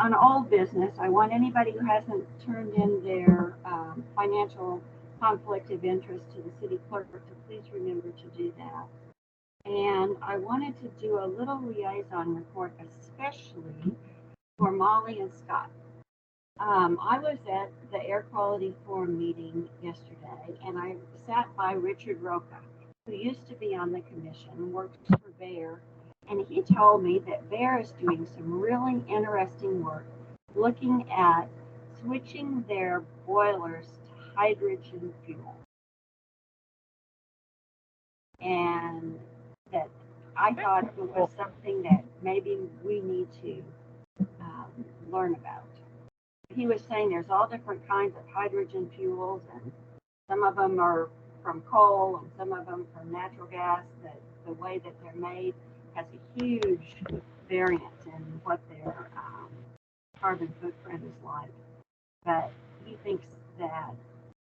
On old business, I want anybody who hasn't turned in their financial conflict of interest to the city clerk to please remember to do that. And I wanted to do a little liaison report, especially for Molly and Scott. I was at the Air Quality Forum meeting yesterday, and I sat by Richard Roca, who used to be on the commission, works for Bayer, and he told me that Bayer is doing some really interesting work looking at switching their boilers to hydrogen fuel. And that I thought it was something that maybe we need to learn about. He was saying there's all different kinds of hydrogen fuels, and some of them are from coal and some of them from natural gas. That the way that they're made has a huge variance in what their carbon footprint is like. But he thinks that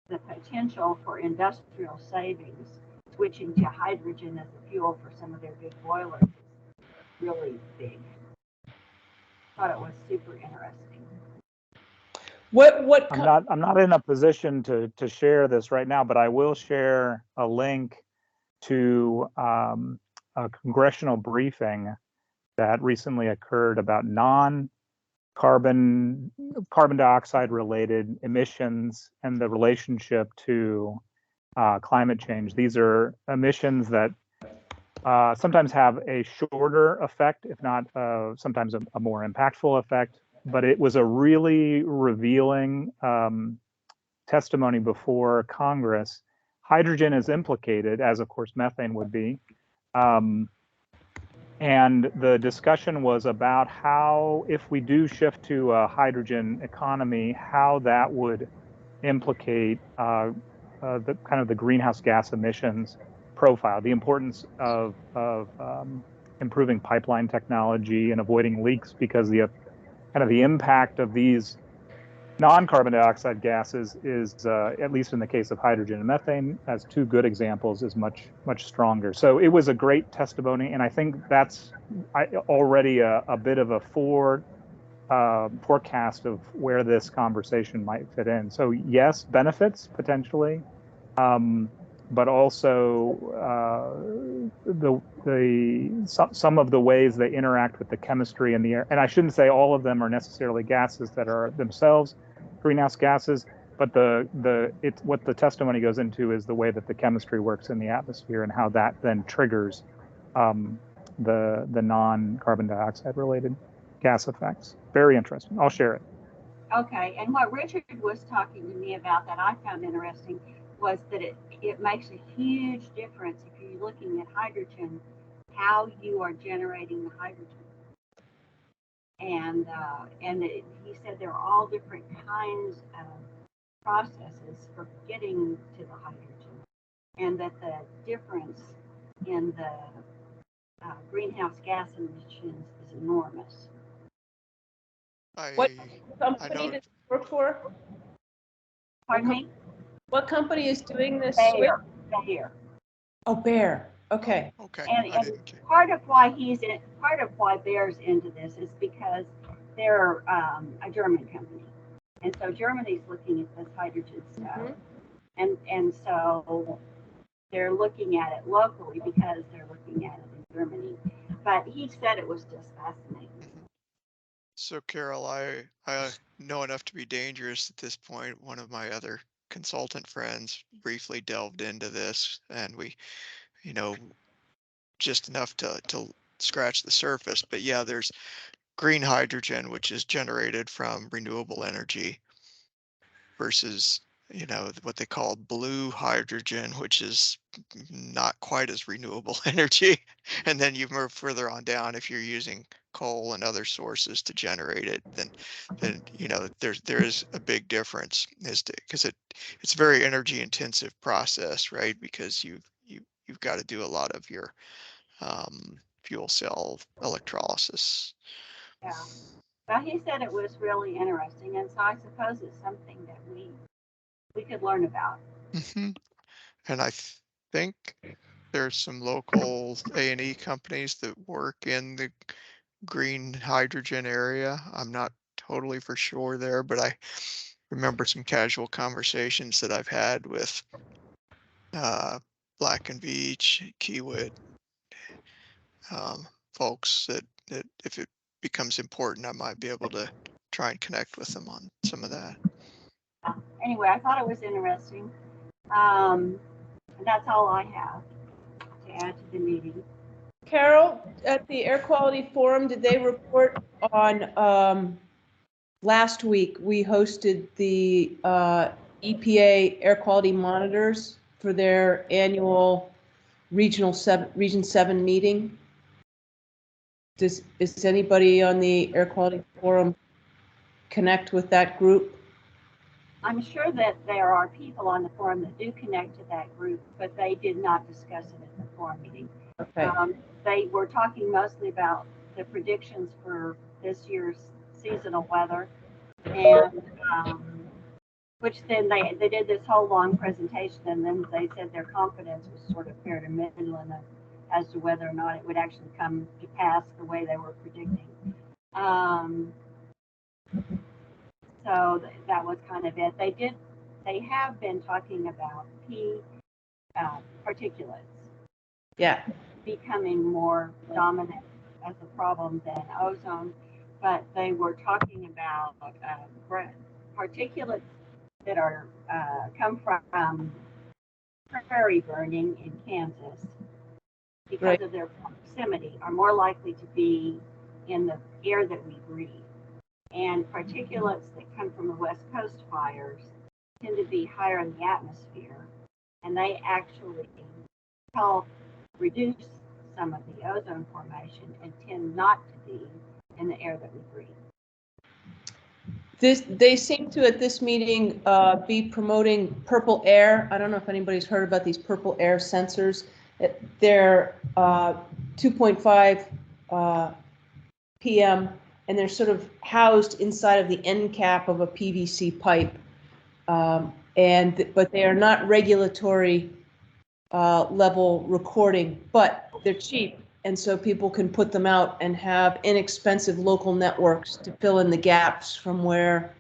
the potential for industrial savings switching to hydrogen as a fuel for some of their big boilers is really big. Thought it was super interesting. I'm not in a position to share this right now, but I will share a link to a congressional briefing that recently occurred about non-carbon dioxide related emissions and the relationship to climate change. These are emissions that sometimes have a shorter effect, if not sometimes a more impactful effect. But it was a really revealing testimony before Congress. Hydrogen is implicated, as of course methane would be, And the discussion was about how, if we do shift to a hydrogen economy, how that would implicate the kind of the greenhouse gas emissions profile, the importance of improving pipeline technology and avoiding leaks, because the kind of the impact of these non-carbon dioxide gases is, at least in the case of hydrogen and methane, as two good examples, is much stronger. So it was a great testimony, and I think that's already a bit of a forecast of where this conversation might fit in. So yes, benefits potentially, but also some of the ways they interact with the chemistry in the air. And I shouldn't say all of them are necessarily gases that are themselves greenhouse gases, but what the testimony goes into is the way that the chemistry works in the atmosphere and how that then triggers the non-carbon dioxide related gas effects. Very interesting. I'll share it. Okay, and what Richard was talking to me about that I found interesting was that it makes a huge difference if you're looking at hydrogen, how you are generating the hydrogen. And he said there are all different kinds of processes for getting to the hydrogen, and that the difference in the greenhouse gas emissions is enormous. What I company know. does it work for? Pardon me? What company is doing this? Bayer. Oh, Bayer. Okay. Okay. And I didn't care. part of why Bayer's into this is because they're a German company, and so Germany's looking at this hydrogen stuff, and so they're looking at it locally because they're looking at it in Germany. But he said it was just fascinating. So Carol, I know enough to be dangerous at this point. One of my other consultant friends briefly delved into this, and we, just enough to scratch the surface. But yeah, there's green hydrogen, which is generated from renewable energy, versus what they call blue hydrogen, which is not quite as renewable energy. And then you move further on down, if you're using coal and other sources to generate it, then there is a big difference because it's a very energy intensive process, right? Because you've got to do a lot of your fuel cell electrolysis. Yeah. But he said it was really interesting, and so I suppose it's something that we could learn about. Mm-hmm. And I think there's some local A&E companies that work in the green hydrogen area. I'm not totally for sure there, but I remember some casual conversations that I've had with Black and Veatch, Kiewit, folks that if it becomes important, I might be able to try and connect with them on some of that. Anyway, I thought it was interesting. That's all I have to add to the meeting. Carol, at the Air Quality Forum, did they report on, last week, we hosted the EPA air quality monitors for their annual Region 7 meeting? Is anybody on the Air Quality Forum connect with that group? I'm sure that there are people on the forum that do connect to that group, but they did not discuss it at the forum meeting. Okay. They were talking mostly about the predictions for this year's seasonal weather, and which then they did this whole long presentation, and then they said their confidence was sort of fair to middling as to whether or not it would actually come to pass the way they were predicting. So that was kind of it. They have been talking about particulates. Yeah. Becoming more dominant as a problem than ozone, but they were talking about particulates that are come from prairie burning in Kansas because of their proximity are more likely to be in the air that we breathe. And particulates that come from the West Coast fires tend to be higher in the atmosphere, and they actually help reduce some of the ozone formation and tend not to be in the air that we breathe. They seem to, at this meeting, be promoting purple air. I don't know if anybody's heard about these purple air sensors. They're 2.5 PM, and they're sort of housed inside of the end cap of a PVC pipe. But they are not regulatory level recording, but they're cheap. And so people can put them out and have inexpensive local networks to fill in the gaps from where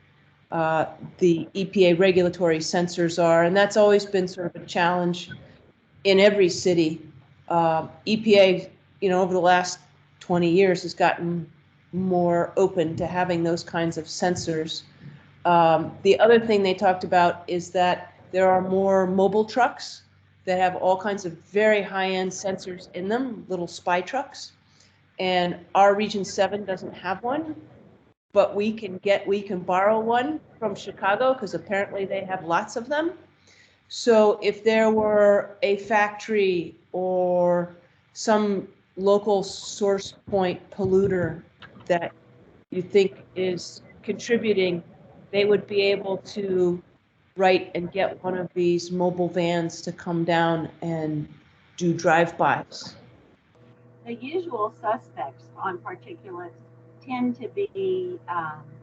the EPA regulatory sensors are. And that's always been sort of a challenge in every city. EPA, over the last 20 years has gotten more open to having those kinds of sensors. The other thing they talked about is that there are more mobile trucks that have all kinds of very high-end sensors in them, little spy trucks. And our Region 7 doesn't have one, but we can borrow one from Chicago because apparently they have lots of them. So if there were a factory or some local source point polluter that you think is contributing, they would be able to write and get one of these mobile vans to come down and do drive-bys. The usual suspects on particulates tend to be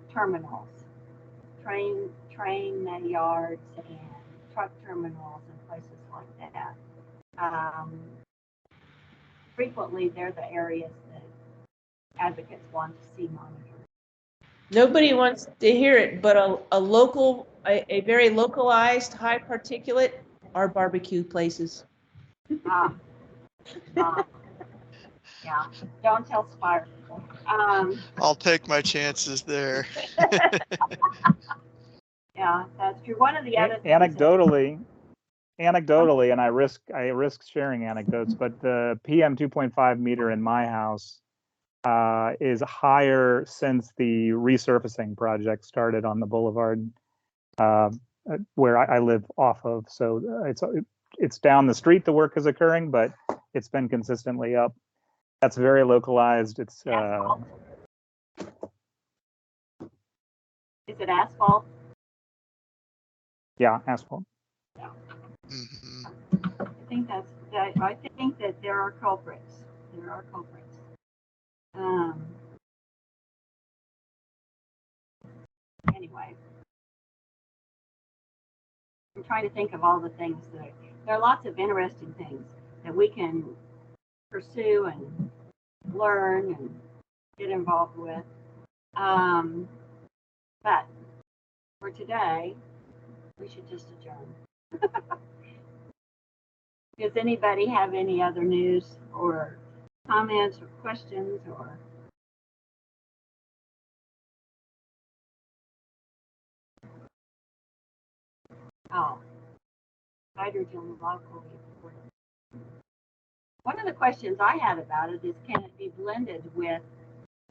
terminals, train yards and truck terminals and places like that. Frequently, they're the areas that advocates want to see monitored. Nobody wants to hear it, but a very localized high particulate are barbecue places. Yeah, don't tell Spire. I'll take my chances there. Yeah, that's true. One of the other things Anecdotally, and I risk sharing anecdotes, but the PM 2.5 meter in my house is higher since the resurfacing project started on the boulevard where I live off of. So it's down the street the work is occurring, but it's been consistently up. That's very localized. It's is it asphalt? Yeah, asphalt. Yeah. Mm-hmm. I think that there are culprits. There are culprits. Anyway, I'm trying to think of all the things that there are lots of interesting things that we can pursue and learn and get involved with. But for today, we should just adjourn. Does anybody have any other news or comments or questions or? Oh, hydrogen local report. One of the questions I had about it is, can it be blended with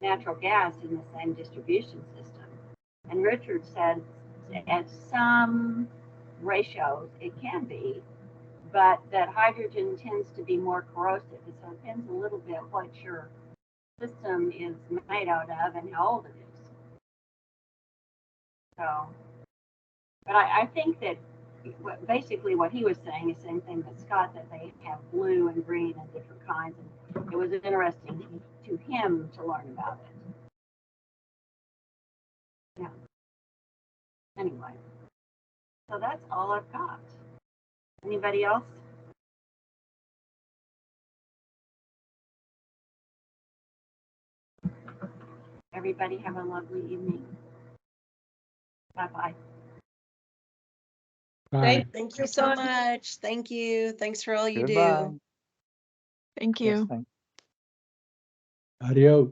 natural gas in the same distribution system? And Richard said at some ratios it can be, but that hydrogen tends to be more corrosive. And so it depends a little bit what your system is made out of and how old it is. So, but I think that basically what he was saying is the same thing that Scott, that they have blue and green and different kinds. And it was interesting to him to learn about it. Yeah. Anyway, so that's all I've got. Anybody else? Everybody have a lovely evening. Bye-bye. Bye. Thank you so much. Thank you. Thanks for all you Goodbye. do. Thank Yes, you. thanks. Adios.